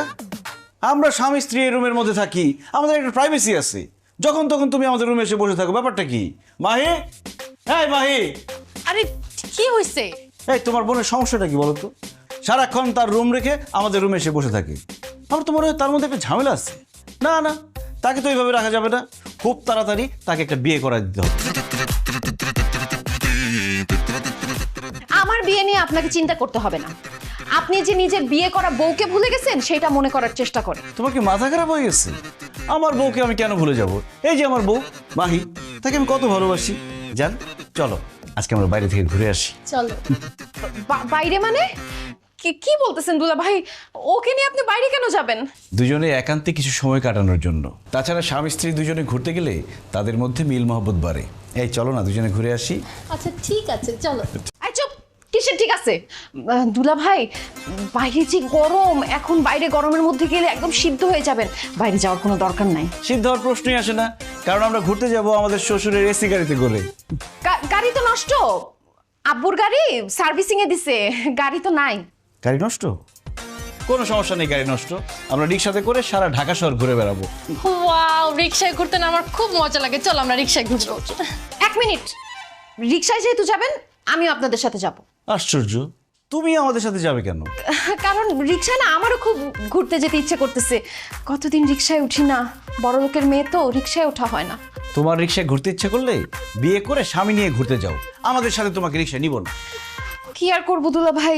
আমরা স্বামী স্ত্রী এই রুমের মধ্যে থাকি, আমাদের একটা প্রাইভেসি আছে। যখন তখন তুমি আমাদের রুমে এসে বসে থাকো, ব্যাপারটা কি? মাহি, হ্যাঁ মাহি। আরে কি হইছে? এই তোমার বোনের সমস্যাটা কি বলো তো? সারাক্ষণ তার রুম রেখে আমাদের রুমে এসে বসে থাকে। আমার তো মনে হয় তার মধ্যে একটা ঝামেলা আছে। না না, তাকে তো এইভাবে রাখা যাবে না, খুব তাড়াতাড়ি তাকে একটা বিয়ে করা দিতে হবে। আমার বিয়ে নিয়ে আপনাকে চিন্তা করতে হবে না। আপনি যে নিজের বিয়ে করা বউকে ভুলে গেছেন সেটা মনে করার চেষ্টা করেন। তোমার কি মাথা খারাপ হয়ে গেছে? আমার বউকে আমি কেন ভুলে যাব? এই যে আমার বউ মাহি, তাকে আমি কত ভালোবাসি। জান, চলো আজকে আমরা বাইরে থেকে ঘুরে আসি। চলো। বাইরে মানে কি বলতেছেন দুলা ভাই? ওকে নিয়ে আপনি বাইরে কেন যাবেন? দুজনে একান্তে কিছু সময় কাটানোর জন্য। তাছাড়া স্বামী স্ত্রী দুজনে ঘুরতে গেলে তাদের মধ্যে মিল মহব্বত বাড়ে। এই চলো না দুজনে ঘুরে আসি। আচ্ছা ঠিক আছে, চলো। চুপ, কিসের ঠিক আছে? দুলা ভাই, বাইরে যে গরম, এখন বাইরে গরমের মধ্যে গেলে একদম সিদ্ধ হয়ে যাবেন। বাইরে যাওয়ার কোনো দরকার নাই। সিদ্ধ হওয়ার প্রশ্নই আসে না, কারণ আমরা ঘুরতে যাব আমাদের শ্বশুরের এসি গাড়িতে করে। গাড়ি তো নষ্ট, আব্বুর গাড়ি সার্ভিসিং এ দিছে, গাড়ি তো নাই। গাড়ি নষ্ট? কোনো সমস্যা নেই, গাড়ি নষ্ট, আমরা রিক্সাতে করে সারা ঢাকা শহর ঘুরে বেড়াবো। ওয়াও, রিকশায় ঘুরতে না আমার খুব মজা লাগে। চল আমরা রিকশায় ঘুরবো। 1 মিনিট, রিক্সায় যেহেতু যাবেন আমিও আপনাদের সাথে যাব। আশ্চর্য, তুমি আমাদের সাথে যাবে কেন? কারণ রিক্সায় না আমারও খুব ঘুরতে যেতে ইচ্ছে করতেছে। কতদিন রিক্সায় উঠি না, বড় লোকের মেয়ে তো, রিক্সায় ওঠা হয় না। তোমার রিক্সায় ঘুরতে ইচ্ছে করলে বিয়ে করে স্বামী নিয়ে ঘুরতে যাও, আমাদের সাথে তোমাকে রিক্সায় নিব না। কি আর করবো দুলা ভাই,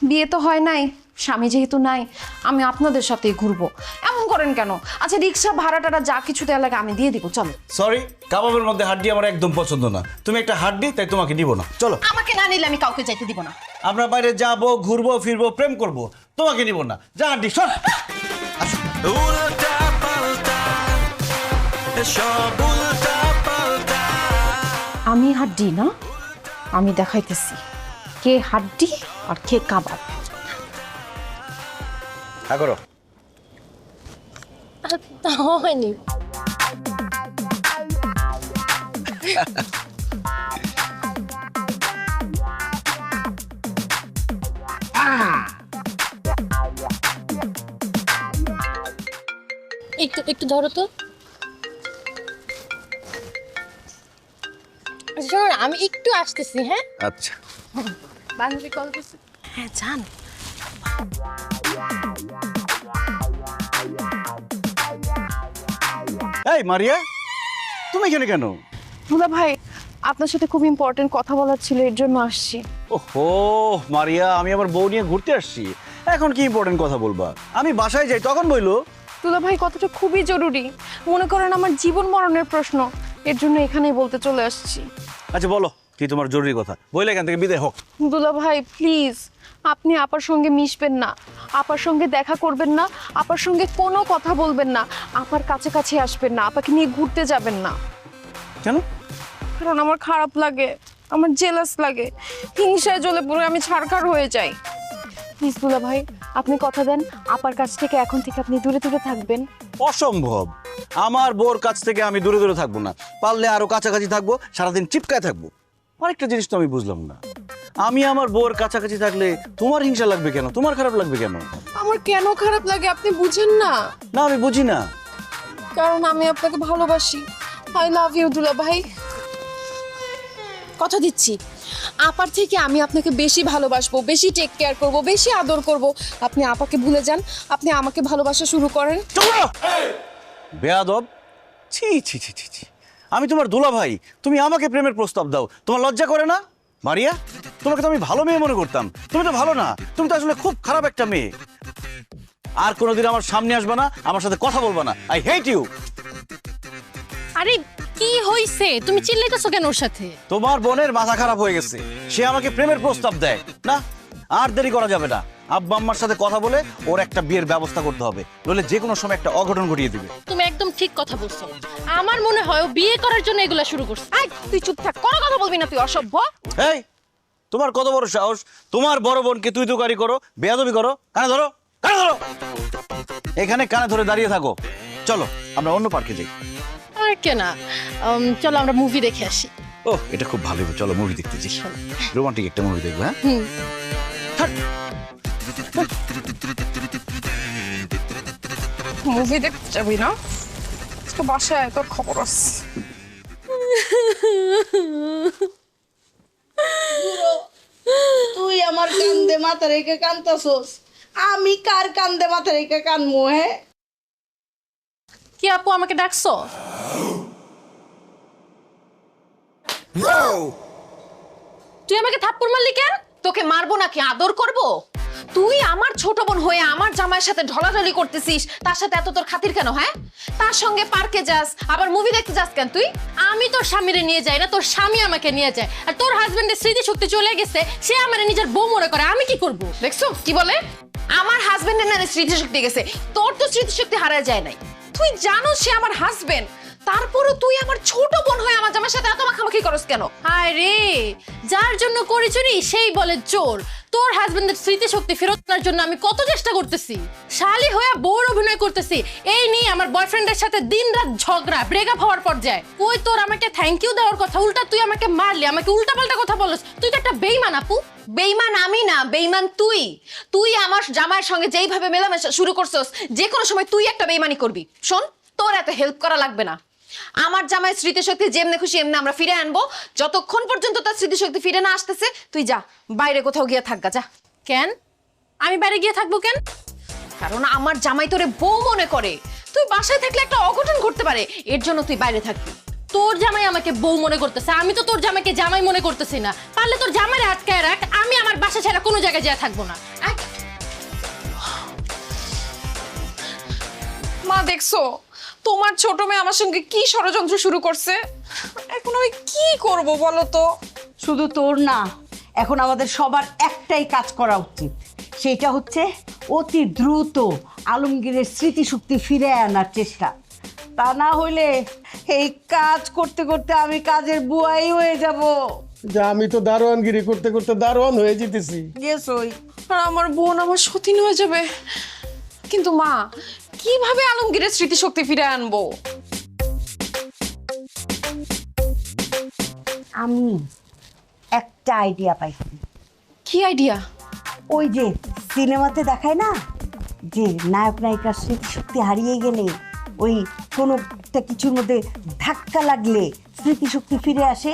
বিয়ে তো হয় নাই, স্বামী যেহেতু নাই, আমি আপনাদের সাথেই ঘুরবো। এমন করেন কেন? আচ্ছা রিক্সা ভাড়া টাড়া যা কিছু দেওয়া লাগে আমি দিয়ে দিব, চলো। সরি, কাবাবের মধ্যে হাড্ডি আমার একদম পছন্দ না। তুমি একটা হাড্ডি, তাই তোমাকে নিব না। চলো। আমাকে না নিলে আমি কাউকে যাইতে দিব না। আমরা বাইরে যাবো, ঘুরবো ফিরবো, প্রেম করব, তোমাকে নিব না। যা হাড্ডি, সর। উল্টা পাল্টা সব উল্টা পাল্টা। আমি হাড্ডি না, আমি দেখাইতেছি কে হাড্ডি আর কে কাবাব। করো। তা হয়নি। একটু একটু ধরো তো। শোনো না, আমি একটু আসতেছি। হ্যাঁ আচ্ছা। বান্ধবী কল করছে। হ্যাঁ জান। এই মারিয়া, তুমি এখানে কেন? দুলা ভাই আপনার সাথে খুব ইম্পর্টেন্ট কথা বলার ছিল, এর জন্য আসছি। ওহো মারিয়া, আমি আমার বউ নিয়ে ঘুরতে আসছি, এখন কি ইম্পর্টেন্ট কথা বলবা? আমি বাসায় যাই তখন বইলো। দুলা ভাই কথাটা খুবই জরুরি, মনে করেন আমার জীবন মরণের প্রশ্ন, এর জন্য এখানেই বলতে চলে আসছি। আচ্ছা বলো কি তোমার জরুরি কথা, বইলে এখান থেকে বিদায় হোক। দুলা ভাই প্লিজ, আপনি আপার সঙ্গে মিশবেন না, আপার সঙ্গে দেখা করবেন না, আপার সঙ্গে কোনো কথা বলবেন না, আপার কাছাকাছি আসবেন না, আপাকে নিয়ে ঘুরতে যাবেন না। কেন? কারণ আমার খারাপ লাগে, আমার জেলাস লাগে, হিংসায় জ্বলে পুরো আমি ছাড়খাড় হয়ে যাই। প্লিজ দুলা ভাই আপনি কথা দেন, আপার কাছ থেকে এখন থেকে আপনি দূরে দূরে থাকবেন। অসম্ভব, আমার বউর কাছ থেকে আমি দূরে দূরে থাকবো না, পারলে আরো কাছাকাছি থাকবো, সারাদিন চিপকায় থাকবো। আরেকটা জিনিস তো আমি বুঝলাম না, আমি আমার বউর কাছাকাছি থাকলে তোমার হিংসা লাগবে কেন, তোমার খারাপ লাগবে কেন? আমার কেন খারাপ লাগে আপনি বুঝেন না? না আমি বুঝি না। কারণ আমি আপনাকে ভালোবাসি। আই লাভ ইউ দুলা ভাই। কথা দিচ্ছি আপার থেকে আমি আপনাকে বেশি ভালোবাসবো, বেশি টেক কেয়ার করব, বেশি আদর করব। আপনি আপাকে ভুলে যান, আপনি আমাকে ভালোবাসা শুরু করেন। বেয়াদব, ছি ছি ছি ছি ছি, আমি তোমার দুলা ভাই, তুমি আমাকে প্রেমের প্রস্তাব দাও, তোমার লজ্জা করে না? মারিয়া, তোমাকে তো আমি ভালো মেয়ে মনে করতাম, তুমি তো ভালো না, তুমি তো আসলে খুব খারাপ একটা মেয়ে। আর কোনোদিন আমার সামনে আসবে না, আমার সাথে কথা বলবে না। I hate you. আরে কি হইছে, তুমি চিল্লাইতেছো কেন ওর সাথে? তোমার বোনের মাথা খারাপ হয়ে গেছে, সে আমাকে প্রেমের প্রস্তাব দেয় না। আর দেরি করা যাবে না, আব্বা আম্মার সাথে কথা বলে ওর একটা বিয়ের ব্যবস্থা করতে হবে, নইলে যে কোনো সময় একটা অঘটন ঘটিয়ে দিবে। তুমি একদম ঠিক কথা বলছো, আমার মনে হয় ও বিয়ে করার জন্য এগুলা শুরু করছে। আই তুই চুপ থাক, কোনো কথা বলবি না তুই, অসভ্য। এই তোমার কত বড় সাহস, তোমার বড় বোনকে তুই তুকারি করো, বেয়াদবি করো। কানে ধরো, কানে ধরো, এখানে কানে ধরে দাঁড়িয়ে থাকো। চলো আমরা অন্য পার্কে যাই। আর কেনা, চলো আমরা মুভি দেখে আসি। ও এটা খুব ভালো, চলো মুভি দেখতে যাই, রোমান্টিক একটা মুভি দেখবো। হ্যাঁ মুভি দেখতে যাবি না? আজকে বাসায় তোর খবর আছে। তুই আমার কান্দে মাথা রেখে কান্দতাছস, আমি কার কান্দে মাথা রেখে কানমু? হ্যাঁ কি আপু আমাকে ডাকছো? তুই আমাকে থাপ্পড় মারলি কেন? তোকে মারবো নাকি আদর করব? তুই আমার ছোট বোন হয়ে আমার জামাইয়ের সাথে ঢলাঢলি করতেছিস, তার সাথে এত তোর খাতির কেন? হ্যাঁ তার সঙ্গে পার্কে যাস, আবার মুভি দেখতে যাস কেন তুই? আমি তোর স্বামীরে নিয়ে যাই না, তোর স্বামী আমাকে নিয়ে যায়। আর তোর হাজবেন্ডের স্মৃতি শক্তি চলে গেছে, সে আমার নিজের বউ মনে করে, আমি কি করব? দেখছো কি বলে? আমার হাজবেন্ডের না স্মৃতিশক্তি গেছে, তোর তো স্মৃতিশক্তি হারায় যায় নাই। তুই জানো সে আমার হাজবেন্ড, তারপরও তুই আমার ছোট বোন হয়ে আমার জামার সাথে এত মাখামাখি করস কেন? হায় রে, যার জন্য করি চুরি সেই বলে চোর। তোর হাজবেন্ডের স্মৃতিশক্তি ফেরত আনার জন্য আমি কত চেষ্টা করতেছি, শালি হয়ে বউর অভিনয় করতেছি। এই নিয়ে আমার বয়ফ্রেন্ডের সাথে দিনরাত ঝগড়া, ব্রেকআপ হওয়ার পর্যায়ে। কই তোর আমাকে থ্যাংক ইউ দেওয়ার কথা, উল্টা তুই আমাকে মারলি, আমাকে উল্টাপাল্টা কথা বলছিস। তুই তো একটা বেইমান আপু। বেইমান আমি না, বেইমান তুই। তুই আমার জামাইয়ের সঙ্গে যেইভাবে মেলামেশা শুরু করছস, যে কোনো সময় তুই একটা বেইমানি করবি। শোন, তোর এত হেল্প করা লাগবে না। আমার জামাই স্মৃতিশক্তি যেমনে খুশি এমনি আমরা ফিরে আনবো। যতক্ষণ পর্যন্ত তার স্মৃতিশক্তি ফিরে না আসতেছে তুই যা, বাইরে কোথাও গিয়ে থাকগা যা। কেন আমি বাইরে গিয়ে থাকবো কেন? কারণ আমার জামাই তোরে বউ মনে করে। তুই বাসায় থাকলে একটা অঘটন ঘটতে পারে, এর জন্য তুই বাইরে থাকবি। তোর জামাই আমাকে বউ মনে করতেছে, আমি তো তোর জামাইকে জামাই মনে করতেছি না। পারলে তোর জামাইরে আটকায় রাখ, আমি আমার বাসা ছাড়া কোনো জায়গায় যেয়ে থাকবো না। মা দেখছো তোমার ছোট মেয়ে আমার সঙ্গে কি ষড়যন্ত্র শুরু করছে? এখন আমি কি করব বলো তো? শুধু তোর না, এখন আমাদের সবার একটাই কাজ করা উচিত। সেটা হচ্ছে অতি দ্রুত আলমগীরের স্মৃতিশক্তি ফিরে আনার চেষ্টা। তা না হইলে এই কাজ করতে করতে আমি কাজের বুয়াই হয়ে যাব। যা, আমি তো দারোয়ানগিরি করতে করতে দারোয়ান হয়ে যেতেছি। গেছই। আর আমার বোন আমার সতীন হয়ে যাবে। কিন্তু মা, কিভাবে আলমগীরের স্মৃতিশক্তি ফিরে আনবো? আমি একটা আইডিয়া পাইছি। কি আইডিয়া? ওই যে সিনেমাতে দেখায় না, যে নায়ক নায়িকার স্মৃতিশক্তি হারিয়ে গেলে ওই কোনো একটা কিছুর মধ্যে ধাক্কা লাগলে স্মৃতিশক্তি ফিরে আসে,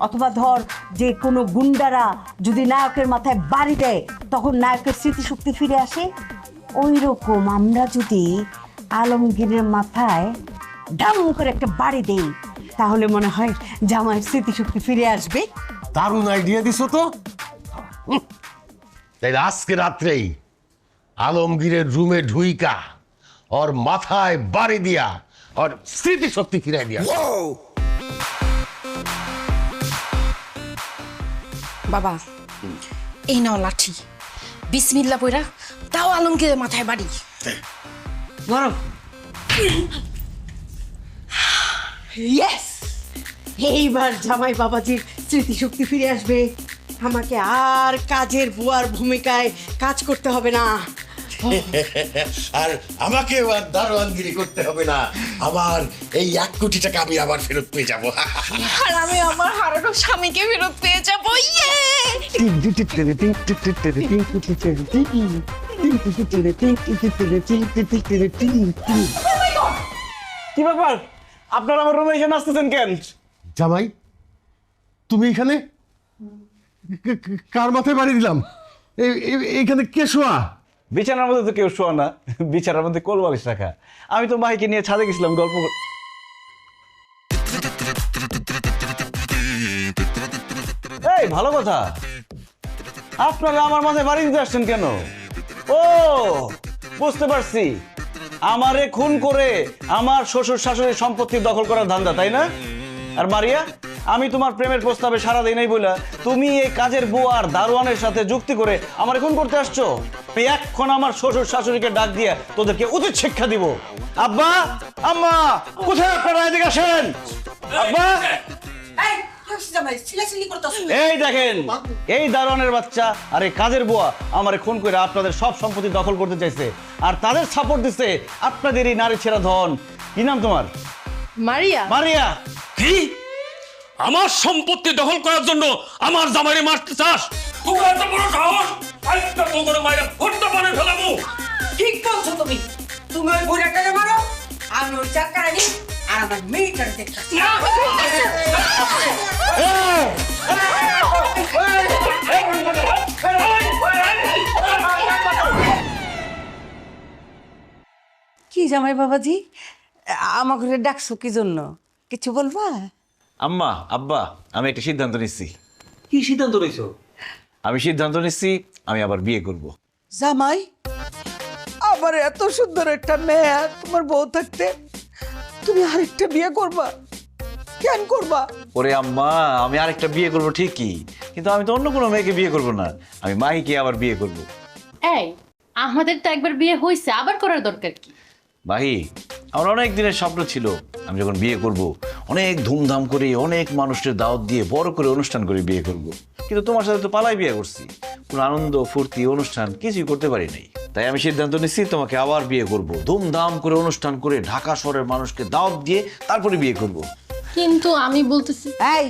অথবা ধর যে কোনো গুন্ডারা যদি নায়কের মাথায় বাড়ি দেয় তখন নায়কের স্মৃতিশক্তি ফিরে আসে। ওই রকম আমরা যদি আলমগীরের মাথায় ডাম করে একটা বাড়ি দেই তাহলে মনে হয় জামাইয়ের স্মৃতিশক্তি ফিরে আসবে। দারুণ আইডিয়া দিছো তো। তাই আজকে রাত্রেই আলমগীরের রুমে ঢুইকা ওর মাথায় বাড়ি দিয়া ওর স্মৃতিশক্তি ফিরাই দিয়া। বাবা, এই নাও লাঠি, বিসমিল্লাহ পয়রা তাও আলমগীরের মাথায় বাড়ি। বড় ইয়েস, এইবার জামাই বাবাজির স্মৃতিশক্তি ফিরে আসবে। আমাকে আর কাজের বুয়ার ভূমিকায় কাজ করতে হবে না। আর আমাকে আর দারোয়ানগিরি করতে হবে না। আমার এই 1 কোটি টাকা আমি আবার ফেরত পেয়ে যাবো। আর আমি আমার হারানো স্বামীকে ফেরত পেয়ে যাবো। কি ব্যাপার, আপনারা আমার রুমে এসে নাচতেছেন কেন? জামাই, তুমি এখানে? কার মাথায় বাড়ি দিলাম? এইখানে কে শোয়া? বিছানার মধ্যে তো কেউ শোয়া না, বিছানার মধ্যে কোল বালিশ রাখা। আমি তো মাইকে নিয়ে ছাদে গেছিলাম গল্প। এই ভালো কথা, আপনারা আমার মাথায় বাড়ি দিতে আসছেন কেন? ও বুঝতে পারছি, আমারে খুন করে আমার শ্বশুর শাশুড়ির সম্পত্তি দখল করার ধান্দা, তাই না? আর মারিয়া, আমি তোমার প্রেমের প্রস্তাবে সাড়া দেই নাই বলে তুমি এই কাজের বুয়ার দারোয়ানের সাথে যুক্তি করে আমার খুন করতে আসছো। আমি এখন আমার শ্বশুর শাশুড়িকে ডাক দিয়ে তোদেরকে উচিত শিক্ষা দিব। আব্বা, আম্মা, কোথায় আপনারা? এদিকে আসেন। আব্বা, এই দেখেন, এই দারোয়ানের বাচ্চা আর এই কাজের বুয়া আমারে খুন করে আপনাদের সব সম্পত্তি দখল করতে চাইছে, আর তাদের সাপোর্ট দিচ্ছে আপনাদের এই নারী ছেঁড়া ধন। কি নাম তোমার? মারিয়া। মারিয়া। কি? আমার সম্পত্তি দখল করার জন্য আমার জামাইরে মারতে চাস? তোর এত বড় সাহস! আইটা তো করে মাইরা ফটটা বানাই ফেলাবো। ঠিক বলছো তুমি। তুমি ওই বুড়াটাকে মারো, আমি ওই চাকারে নিই আর আমার মেয়েটাকে দেখতেছি। কি জামাই বাবাজি, আমাকে ডাকছো কি জন্য? কিছু বলবা? আম্মা, আব্বা, আমি একটা সিদ্ধান্ত নিচ্ছি। কি সিদ্ধান্ত নিছো? আমি সিদ্ধান্ত নিচ্ছি আমি আবার বিয়ে করব। জামাই, আবার এত সুন্দর একটা মেয়ে তোমার বউ থাকতে তুমি আরেকটা বিয়ে করবা? কেন করবা? ওরে আম্মা, আমি আরেকটা বিয়ে করব ঠিকই, কিন্তু আমি তো অন্য কোনো মেয়েকে বিয়ে করব না, আমি মাহিকে আবার বিয়ে করব। এই, আমাদের তো একবার বিয়ে হয়েছে, আবার করার দরকার কি? মাহি, আমার অনেক দিনের স্বপ্ন ছিল আমি যখন বিয়ে করব অনেক ধুমধাম করে অনেক মানুষের দাওয়াত দিয়ে বড় করে অনুষ্ঠান করে বিয়ে করব। কিন্তু তোমার সাথে তো পালাই বিয়ে করছি, কোনো আনন্দ ফুর্তি অনুষ্ঠান কিছুই করতে পারি নাই। তাই আমি সিদ্ধান্ত নিচ্ছি তোমাকে আবার বিয়ে করব, ধুমধাম করে অনুষ্ঠান করে ঢাকা শহরের মানুষকে দাওয়াত দিয়ে তারপরে বিয়ে করব। কিন্তু আমি বলতেছি এই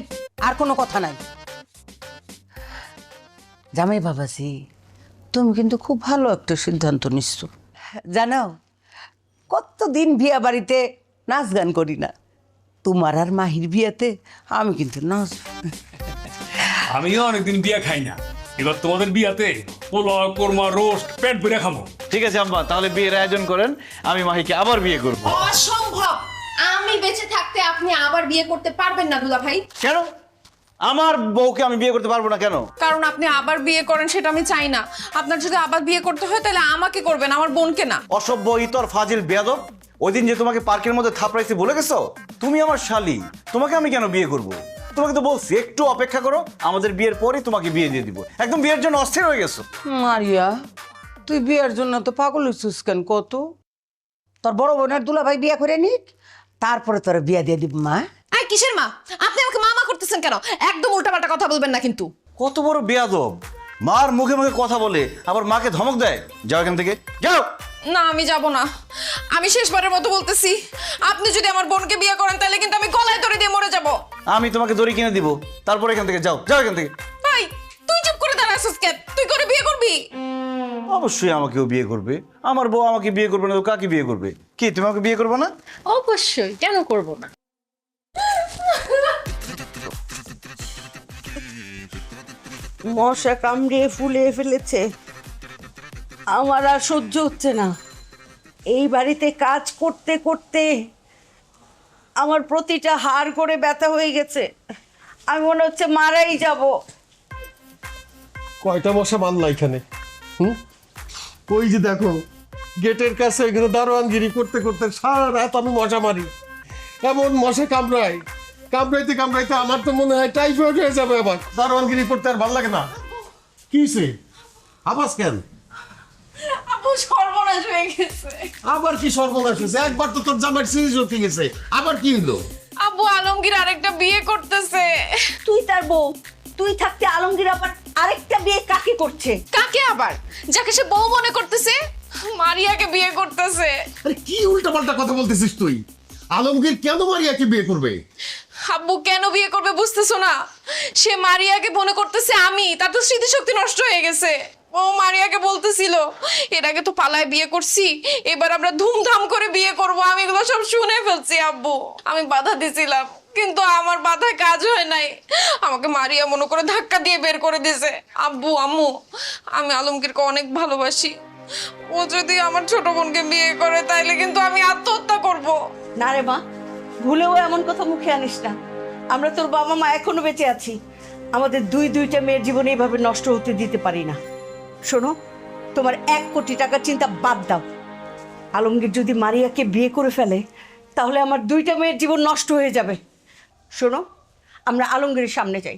আর কোনো কথা নাই। জামাই বাবাজি, তুমি কিন্তু খুব ভালো একটা সিদ্ধান্ত নিচ্ছ। জানো, কতদিন বিয়া বাড়িতে নাচ গান করি না, তোমার আর মাহির বিয়েতে আমি কিন্তু নাচ। আমিও অনেকদিন বিয়া খাই না, এবার তোমাদের বিয়াতে পোলাও কোরমা রোস্ট পেট ভরে খাবো। ঠিক আছে আম্মা, তাহলে বিয়ের আয়োজন করেন, আমি মাহিকে আবার বিয়ে করব। অসম্ভব! আমি বেঁচে থাকতে আপনি আবার বিয়ে করতে পারবেন না দুলা ভাই। কেন? আমার বউকে আমি বিয়ে করতে পারবো না কেন? কারণ আপনি আবার বিয়ে করেন সেটা আমি চাই না। আপনার যদি আবার বিয়ে করতে হয় তাহলে আমাকে করবেন, আমার বোনকে না। অসভ্য ইতর ফাজিল বেয়াদব, ওই দিন যে তোমাকে পার্কের মধ্যে থাপড়াইছি ভুলে গেছো? তুমি আমার শালি, তোমাকে আমি কেন বিয়ে করব? তোমাকে তো বলছি একটু অপেক্ষা করো, আমাদের বিয়ের পরে তোমাকে বিয়ে দিয়ে দিব। একদম বিয়ের জন্য অস্থির হয়ে গেছো। মারিয়া, তুই বিয়ের জন্য তো পাগল হইছিস কেন কত? তোর বড় বোনের দুলাভাই বিয়ে করে নিক, তারপরে তোর বিয়ে দিয়ে দিব। মা এই কিসের মা? আপনি আমাকে মামা করতেছেন কেন? একদম উল্টাপাল্টা কথা বলবেন না কিন্তু। কত বড় বেয়াদব, মার মুখে মুখে কথা বলে আবার মাকে ধমক দেয়। যাও এখান থেকে, যাও। না, আমি যাব না। আমি শেষবারের মতো বলতেছি, আপনি যদি আমার বোনকে বিয়ে করেন তাহলে কিন্তু আমি গলায় দড়ি দিয়ে মরে যাব। আমি তোমাকে দড়ি কিনে দিব, তারপর এখান থেকে যাও, যাও এখান থেকে। ভাই, তুই চুপ করে দাঁড়াছিস কেন? তুই করে বিয়ে করবি? অবশ্যই আমাকেও বিয়ে করবে। আমার বউ আমাকে বিয়ে করবে না তো কাকে বিয়ে করবে? কি তুমি আমাকে বিয়ে করবে না? অবশ্যই, কেন করব না? মশা কামড়িয়ে ফুলিয়ে ফেলেছে, আমার আর সহ্য হচ্ছে না। এই বাড়িতে কাজ করতে করতে আমার প্রতিটা হাড় করে ব্যথা হয়ে গেছে, আমি মনে হচ্ছে মারাই যাব। কয়টা মশা বানলা এখানে? ওই যে দেখো গেটের কাছে এখানে দারোয়ানগিরি করতে করতে সারা রাত আমি মশা মারি। এমন মশা কামড়ায়, কামড়াইতে কামড়াইতে আমার তো মনে হয় টাইফয়েড হয়ে যাবে। আবার দারোয়ানগিরি করতে আর ভালো লাগে না। কি সে আবাস কেন? আপু সর্বনাশ হয়ে গেছে। আবার কি সর্বনাশ হয়েছে? একবার তো তোর জামাই সিরিজ হতে গেছে, আবার কি হলো? আব্বু আলমগীর আরেকটা বিয়ে করতেছে। তুই তার বউ, তুই থাকতে আলমগীর আবার আরেকটা বিয়ে কাকে করছে? কাকে আবার? যাকে সে বউ মনে করতেছে, মারিয়াকে বিয়ে করতেছে। আরে কি উল্টাপাল্টা কথা বলতেছিস তুই? আলমগীর কেন মারিয়াকে বিয়ে করবে? আব্বু কেন বিয়ে করবে বুঝতেছো না? সে মারিয়াকে মনে করতেছে আমি, তার তো স্মৃতিশক্তি নষ্ট হয়ে গেছে। ও মারিয়াকে বলতেছিল এর আগে তো পালায় বিয়ে করছি, এবার আমরা ধুমধাম করে বিয়ে করব। আমি এগুলো সব শুনে ফেলছি আব্বু। আমি বাধা দিছিলাম কিন্তু আমার বাধায় কাজ হয় নাই। আমাকে মারিয়া মনে করে ধাক্কা দিয়ে বের করে দিয়েছে। আব্বু আম্মু, আমি আলমগীরকে অনেক ভালোবাসি। ও যদি আমার ছোট বোনকে বিয়ে করে তাইলে কিন্তু আমি আত্মহত্যা করব। না রে মা, ভুলেও এমন কথা মুখে আনিস না। আমরা তোর বাবা মা এখনো বেঁচে আছি, আমাদের দুইটা মেয়ের জীবনে এইভাবে নষ্ট হতে দিতে পারি না। শোনো, তোমার 1 কোটি টাকার চিন্তা বাদ দাও। আলমগীর যদি মারিয়াকে বিয়ে করে ফেলে তাহলে আমার 2টা মেয়ের জীবন নষ্ট হয়ে যাবে। শোনো, আমরা আলমগীরের সামনে যাই,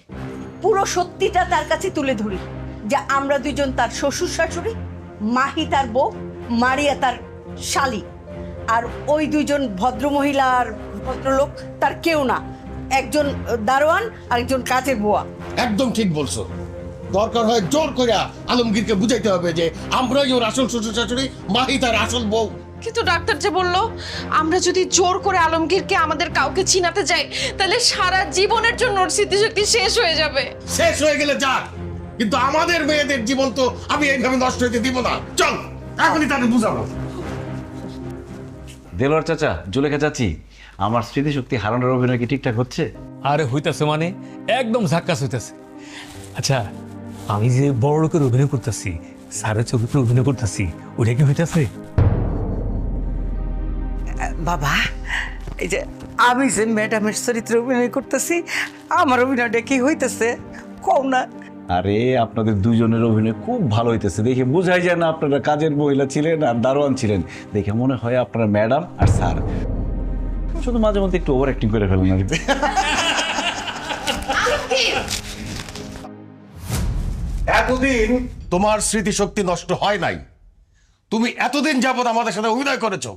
পুরো সত্যিটা তার কাছে তুলে ধরি যে আমরা দুজন তার শ্বশুর শাশুড়ি, মাহি তার বউ, মারিয়া তার শালি, আর ওই 2জন ভদ্রমহিলা আর ভদ্রলোক তার কেউ না, একজন দারোয়ান আর একজন কাজের বুয়া। একদম ঠিক বলছো। দরকার হয় জোর করে আলমগীরকে বুঝাইতে হবে যে আমরাই ওর আসল শ্বশুর শাশুড়ি, মাহি তার আসল বউ। কিন্তু ডাক্তার যে বললো আমরা যদি জোর করে আলমগীরকে আমাদের কাউকে চিনাতে যাই তাহলে সারা জীবনের জন্য ওর স্মৃতিশক্তি শেষ হয়ে যাবে। শেষ হয়ে গেলে যাক, কিন্তু আমাদের মেয়েদের জীবন তো আমি এইভাবে নষ্ট হতে দিব না। চল এখনই তাকে বুঝাবো। দেলোয়ার চাচা, জুলেখা চাচি, আমার স্মৃতিশক্তি হারানোর অভিনয় কি ঠিকঠাক হচ্ছে? আরে হইতাছে, মানে একদম ঝাক্কাস হইতাছে। আচ্ছা, আমি যে বড় লোকের অভিনয় করতেছি, স্যারের চরিত্রে অভিনয় করতেছি, ওটা কি হইতাছে? বাবা, এই যে আমি যে ম্যাডামের চরিত্রে অভিনয় করতেছি, আমার অভিনয়টা কি হইতেছে কও না? আরে আপনাদের দুজনের অভিনয় খুব ভালো হইতেছে, দেখে বোঝাই যায় না আপনারা কাজের মহিলা ছিলেন আর দারোয়ান ছিলেন। দেখে মনে হয় আপনারা ম্যাডাম আর স্যার। শুধু মাঝে মধ্যে একটু ওভার অ্যাক্টিং করে ফেলেন আর কি। এতদিন তোমার স্মৃতিশক্তি নষ্ট হয় নাই। তুমি এতদিন যাবত আমাদের সাথে অভিনয় করেছো,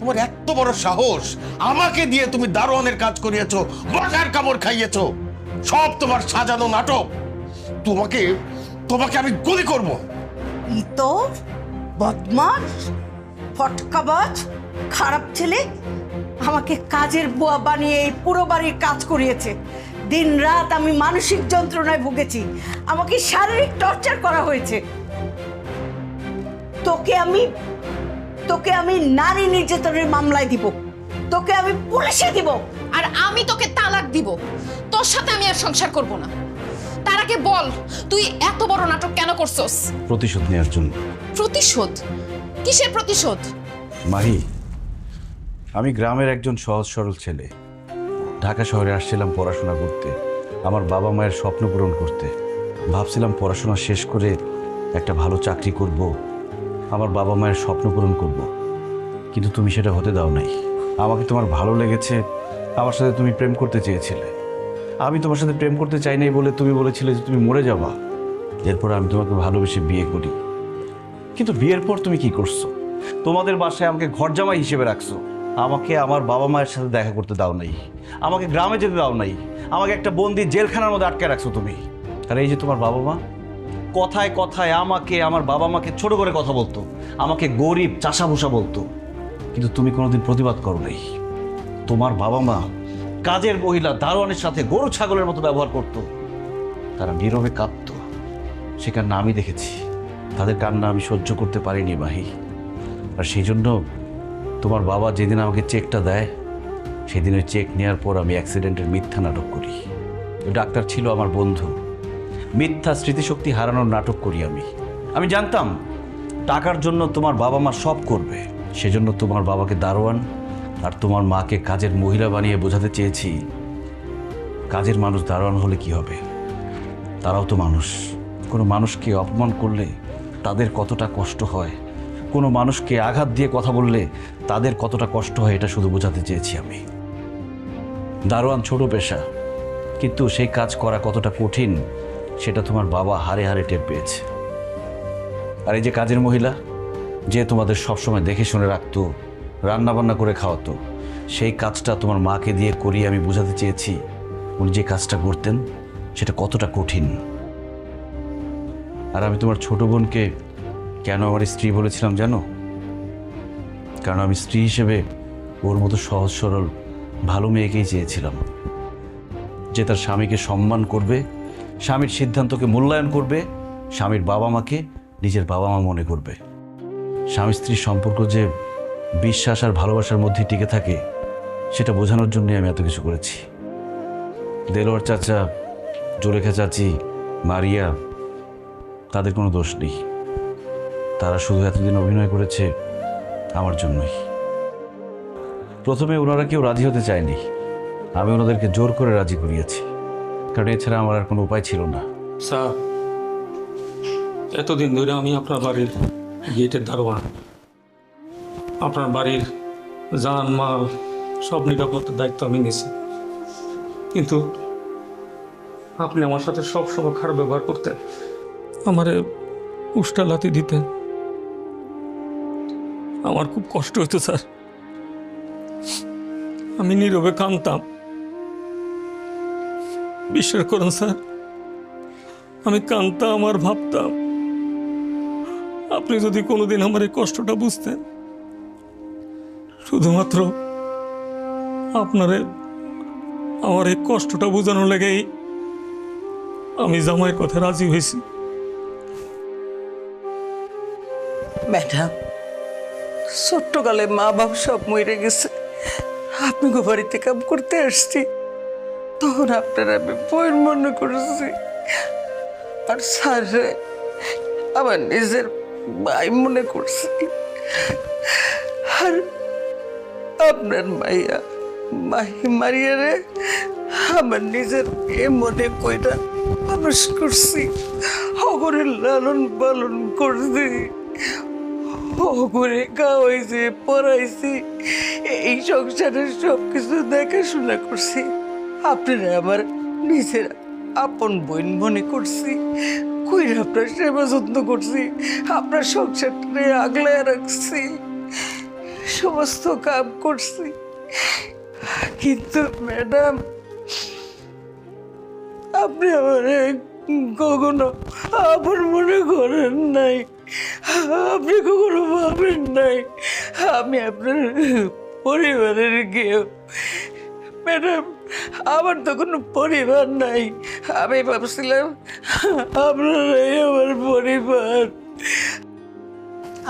তোমার এত বড় সাহস, আমাকে দিয়ে তুমি দারোয়ানের কাজ করিয়েছো, মশার কামড় খাইয়েছো, সব তোমার সাজানো নাটক। তোমাকে তোমাকে আমি গুলি করব। ইতর, বদমাস, ফটকাবাজ, খারাপ ছেলে আমাকে কাজের বুয়া বানিয়ে এই পুরো বাড়ির কাজ করিয়েছে। দিন রাত আমি মানসিক যন্ত্রণায় ভুগেছি, আমাকে শারীরিক টর্চার করা হয়েছে। তোকে আমি নারী নির্যাতনের মামলায় দিব, তোকে আমি পুলিশে দিব, আর আমি তোকে তালাক দিব। তোর সাথে আমি আর সংসার করব না। তার আগে বল, তুই এত বড় নাটক কেন করছস? প্রতিশোধ নেওয়ার জন্য। প্রতিশোধ? কিসের প্রতিশোধ? মাহি, আমি গ্রামের একজন সহজ সরল ছেলে। ঢাকা শহরে আসছিলাম পড়াশোনা করতে, আমার বাবা মায়ের স্বপ্ন পূরণ করতে। ভাবছিলাম পড়াশোনা শেষ করে একটা ভালো চাকরি করব, আমার বাবা মায়ের স্বপ্ন পূরণ করব। কিন্তু তুমি সেটা হতে দাও নাই। আমাকে তোমার ভালো লেগেছে, আমার সাথে তুমি প্রেম করতে চেয়েছিলে। আমি তোমার সাথে প্রেম করতে চাই নাই বলে তুমি বলেছিলে যে তুমি মরে যাবা। এরপর আমি তোমাকে ভালোবেসে বিয়ে করি। কিন্তু বিয়ের পর তুমি কি করছো? তোমাদের বাসায় আমাকে ঘরজামাই হিসেবে রাখছো। আমাকে আমার বাবা মায়ের সাথে দেখা করতে দাও নাই, আমাকে গ্রামে যেতে দাও নাই, আমাকে একটা বন্দি জেলখানার মধ্যে আটকে রাখছো তুমি। আর এই যে তোমার বাবা মা, কথায় কথায় আমাকে, আমার বাবা মাকে ছোট করে কথা বলতো, আমাকে গরিব চাষাভুষা বলতো। কিন্তু তুমি কোনোদিন প্রতিবাদ করো নাই। তোমার বাবা মা কাজের মহিলা দারোয়ানের সাথে গরু ছাগলের মতো ব্যবহার করত। তারা নীরবে কাঁদত, সে কান্না আমি দেখেছি। তাদের কান্না আমি সহ্য করতে পারিনি মাহি। আর সেই জন্য তোমার বাবা যেদিন আমাকে চেকটা দেয়, সেদিন ওই চেক নেওয়ার পর আমি অ্যাক্সিডেন্টের মিথ্যা নাটক করি। ওই ডাক্তার ছিল আমার বন্ধু। মিথ্যা স্মৃতিশক্তি হারানোর নাটক করি আমি জানতাম টাকার জন্য তোমার বাবা মা সব করবে। সেজন্য তোমার বাবাকে দারোয়ান আর তোমার মাকে কাজের মহিলা বানিয়ে বোঝাতে চেয়েছি, কাজের মানুষ দারোয়ান হলে কি হবে, তারাও তো মানুষ। কোনো মানুষকে অপমান করলে তাদের কতটা কষ্ট হয়, কোনো মানুষকে আঘাত দিয়ে কথা বললে তাদের কতটা কষ্ট হয়, এটা শুধু বোঝাতে চেয়েছি আমি। দারোয়ান ছোট পেশা, কিন্তু সেই কাজ করা কতটা কঠিন সেটা তোমার বাবা হারে হারে টের পেয়েছে। আর এই যে কাজের মহিলা, যে তোমাদের সবসময় দেখে শুনে রাখতো, রান্নাবান্না করে খাওয়াতো, সেই কাজটা তোমার মাকে দিয়ে করিয়ে আমি বোঝাতে চেয়েছি উনি যে কাজটা করতেন সেটা কতটা কঠিন। আর আমি তোমার ছোট বোনকে কেন আমার স্ত্রী বলেছিলাম জানো? কারণ আমি স্ত্রী হিসেবে ওর মতো সহজ সরল ভালো মেয়েকেই চেয়েছিলাম, যে তার স্বামীকে সম্মান করবে, স্বামীর সিদ্ধান্তকে মূল্যায়ন করবে, স্বামীর বাবা মাকে নিজের বাবা মা মনে করবে। স্বামী স্ত্রীর সম্পর্ক যে বিশ্বাস আর ভালোবাসার মধ্যে টিকে থাকে, সেটা বোঝানোর জন্যই আমি এত কিছু করেছি। দেলোয়ার চাচা, জুলেখা চাচি, মারিয়া, তাদের কোনো দোষ নেই। তারা শুধু এতদিন অভিনয় করেছে আমার জন্যই। প্রথমে ওনারা কেউ রাজি হতে চায়নি, আমি ওনাদেরকে জোর করে রাজি করিয়েছি, কারণ এছাড়া আমার আর কোনো উপায় ছিল না। স্যার, এতদিন ধরে আমি আপনার বাড়ির গেটের দারোয়ান, আপনার বাড়ির জান মাল সব নিরাপত্তার দায়িত্ব আমি নিয়েছি, কিন্তু আপনি আমার সাথে সবসময় খারাপ ব্যবহার করতেন, আমারে উষ্টা লাথি দিতেন। আমার খুব কষ্ট হতো স্যার, আমি নীরবে কাঁদতাম। বিশ্বাস করুন স্যার, আমি কাঁদতাম আর ভাবতাম আপনি যদি কোনোদিন আমার এই কষ্টটা বুঝতেন, শুধুমাত্র আপনারে আমার এই কষ্টটা বোঝানোর লেগেই আমি জামাইয়ের কথা রাজি হয়েছি। ম্যাডাম, ছোট্টকালে মা বাপ সব মরে গেছে, আপনি গো বাড়িতে কাম করতে আসছি, তখন আপনার আমি বইয়ের মনে করেছি। আর স্যার আমার নিজের ভাই মনে করছি। আর আপনার মাইয়া মারিয়া রে আমার নিজের এ মনে কইরা মানুষ করছি, অগরে লালন পালন করছি, অগরে খাওয়াইছি, পড়াইছি, এই সংসারের সবকিছু দেখাশোনা করছি। আপনারা আমার নিজের আপন বোন মনে করছি, কইরা আপনার সেবা যত্ন করছি, আপনার সংসারটা আগলায় রাখছি। সমস্ত কাম করছি, কিন্তু ম্যাডাম আপনি আমার কখনো আপন মনে করেন নাই, আপনি কখনো ভাবেন নাই আমি আপনার পরিবারের কেউ। ম্যাডাম আমার তো কোনো পরিবার নাই, আমি ভাবছিলাম আপনারাই আমার পরিবার।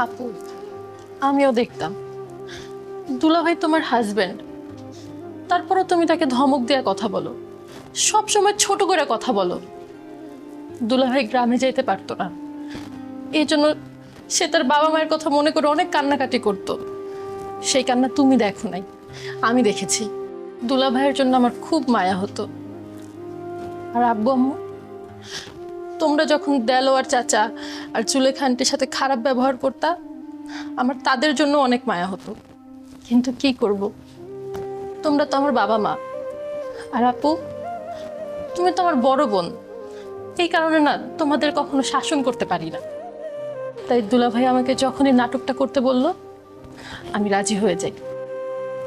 আপু, আমিও দেখতাম দুলাভাই তোমার হাজবেন্ড, তারপরও তুমি তাকে ধমক দেওয়া কথা বলো, সব সময় ছোট করে কথা বলো। দুলাভাই গ্রামে যেতে পারতো না, এই জন্য সে তার বাবা মায়ের কথা মনে করে অনেক কান্নাকাটি করতো। সেই কান্না তুমি দেখো নাই, আমি দেখেছি। দুলাভাইয়ের জন্য আমার খুব মায়া হতো। আর আব্বু আম্মু, তোমরা যখন দেলোয়ার চাচা আর জুলেখা আন্টির সাথে খারাপ ব্যবহার করতা, আমার তাদের জন্য অনেক মায়া হতো। কিন্তু কি করব, তোমরা তো আমার বাবা মা। আর আপু, তুমি তো আমার বড় বোন, এই কারণে না তোমাদের কখনো শাসন করতে পারি না। তাই দুলাভাই আমাকে যখনই নাটকটা করতে বলল, আমি রাজি হয়ে যাই।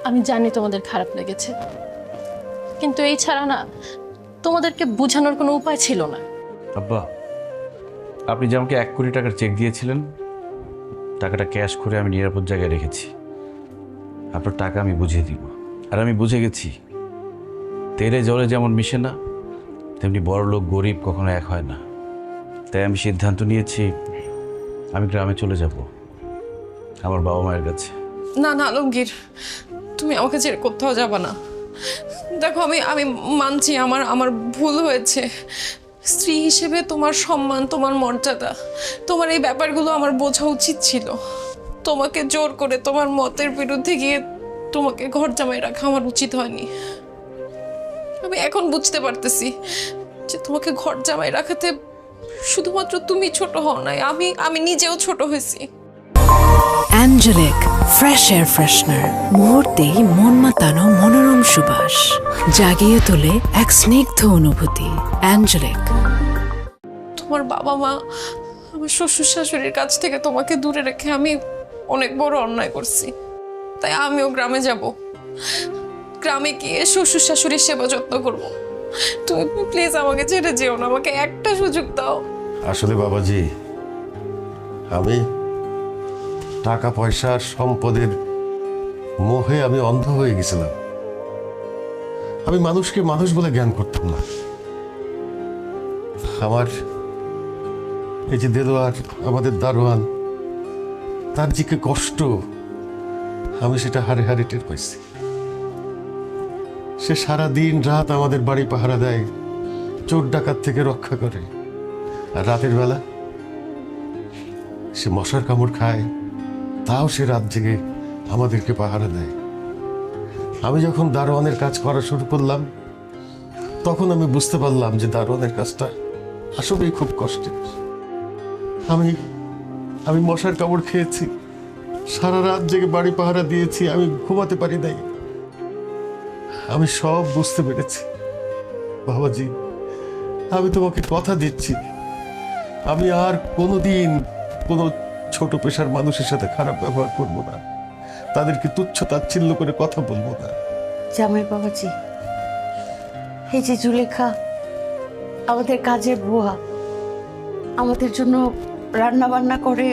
আমি জানি তোমাদের খারাপ লেগেছে, কিন্তু এই ছাড়া না তোমাদেরকে বোঝানোর কোনো উপায় ছিল না। আব্বা, আপনি যে আমাকে 1 কোটি টাকার চেক দিয়েছিলেন, টাকাটা ক্যাশ করে আমি নিরাপদ জায়গায় রেখেছি। আপনার টাকা আমি বুঝিয়ে দিব। আর আমি বুঝে গেছি, তেলে জলে যেমন মিশে না, তেমনি বড় লোক গরিব কখনো এক হয় না। তাই আমি সিদ্ধান্ত নিয়েছি, আমি গ্রামে চলে যাব, আমার বাবা মায়ের কাছে। না না আলমগীর, তুমি আমাকে ছেড়ে কোথাও যাবা না। দেখো, আমি মানছি আমার ভুল হয়েছে। স্ত্রী হিসেবে তোমার সম্মান, তোমার মর্যাদা, তোমার এই ব্যাপারগুলো আমার বোঝা উচিত ছিল। তোমাকে জোর করে তোমার মতের বিরুদ্ধে গিয়ে তোমাকে ঘর জামাই রাখা আমার উচিত হয়নি। আমি এখন বুঝতে পারতেছি যে তোমাকে ঘর জামাই রাখাতে শুধুমাত্র তুমি ছোট হও নাই, আমি নিজেও ছোট হয়েছি। অ্যাঞ্জেলিক ফ্রেশ এয়ার ফ্রেশনার, মুহূর্তেই মন মাতানো মনোরম সুবাস, জাগিয়ে তোলে এক স্নিগ্ধ অনুভূতি। অ্যাঞ্জেলিক। তোমার বাবা মা, আমার শ্বশুর শাশুড়ির কাছ থেকে তোমাকে দূরে রেখে আমি অনেক বড় অন্যায় করছি। তাই আমিও গ্রামে যাব, গ্রামে গিয়ে শ্বশুর শাশুড়ির সেবা যত্ন করব। তুমি প্লিজ আমাকে ছেড়ে যেও না, আমাকে একটা সুযোগ দাও। আসলে বাবাজি, আমি টাকা পয়সার সম্পদের মোহে আমি অন্ধ হয়ে গেছিলাম। আমি মানুষকে মানুষ বলে জ্ঞান করতাম না। আমার এই যে দেলোয়ার, আমাদের দারোয়ান, তার যে কি কষ্ট, আমি সেটা হারে হারে টের পাইছি। সে সারা দিন রাত আমাদের বাড়ি পাহারা দেয়, চোর ডাকাত থেকে রক্ষা করে। আর রাতের বেলা সে মশার কামড় খায়, তাও সে রাত জেগে আমাদেরকে পাহারা দেয়। আমি যখন দারোয়ানের কাজ করা শুরু করলাম, তখন আমি বুঝতে পারলাম যে দারোয়ানের কাজটা আসলেই খুব কষ্টের। আমি মশার কামড় খেয়েছি, সারা রাত জেগে বাড়ি পাহারা দিয়েছি, আমি ঘুমাতে পারি নাই। আমি সব বুঝতে পেরেছি। বাবাজি, আমি তোমাকে কথা দিচ্ছি, আমি আর কোনোদিন কোনো ছোট পেশার মানুষের সাথে খারাপ ব্যবহার করব না, তাদেরকে তুচ্ছ তাচ্ছিল্য করে কথা বলবো না। জামাই বাবাজি, এই যে জুলেখা আমাদের কাজের বুয়া, আমাদের জন্য রান্না বান্না করে,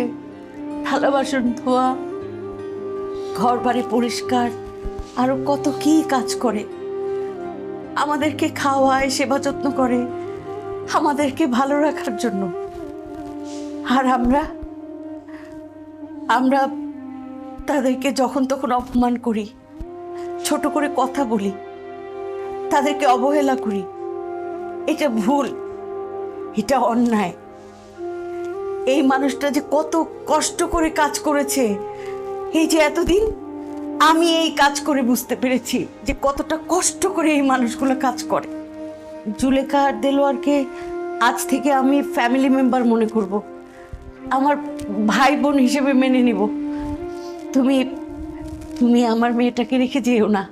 থালা বাসন ধোয়া, ঘর বাড়ি পরিষ্কার, আরো কত কি কাজ করে, আমাদেরকে খাওয়ায়, সেবা যত্ন করে, আমাদেরকে ভালো রাখার জন্য। আর আমরা তাদেরকে যখন তখন অপমান করি, ছোট করে কথা বলি, তাদেরকে অবহেলা করি। এটা ভুল, এটা অন্যায়। এই মানুষটা যে কত কষ্ট করে কাজ করেছে, এই যে এতদিন আমি এই কাজ করে বুঝতে পেরেছি যে কতটা কষ্ট করে এই মানুষগুলো কাজ করে। জুলেখা আর দেলোয়ারকে আজ থেকে আমি ফ্যামিলি মেম্বার মনে করব, আমার ভাই বোন হিসেবে মেনে নিব। তুমি আমার মেয়েটাকে রেখে যেও না।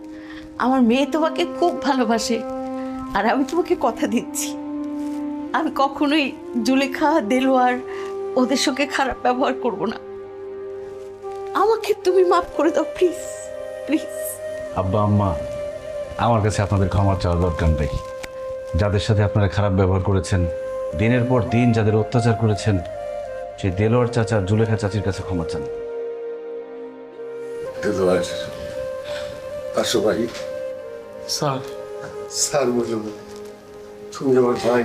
আমার মেয়ে তোমাকে খুব ভালোবাসে, আর আমি তোমাকে কথা দিচ্ছি, আমি কখনোই জুলেখা, দেলোয়ার ওদের সঙ্গে খারাপ ব্যবহার করব না। আমাকে তুমি মাফ করে দাও প্লিজ প্লিজ। আব্বা আম্মা, আমার কাছে আপনাদের ক্ষমা চাওয়ার দরকার নেই। যাদের সাথে আপনারা খারাপ ব্যবহার করেছেন, দিনের পর দিন যাদের অত্যাচার করেছেন, সেই দেলোয়ার চাচা জুলেখা চাচির কাছে ক্ষমা চান। আসো ভাই। স্যার বলুন, তুমি আমার ভাই।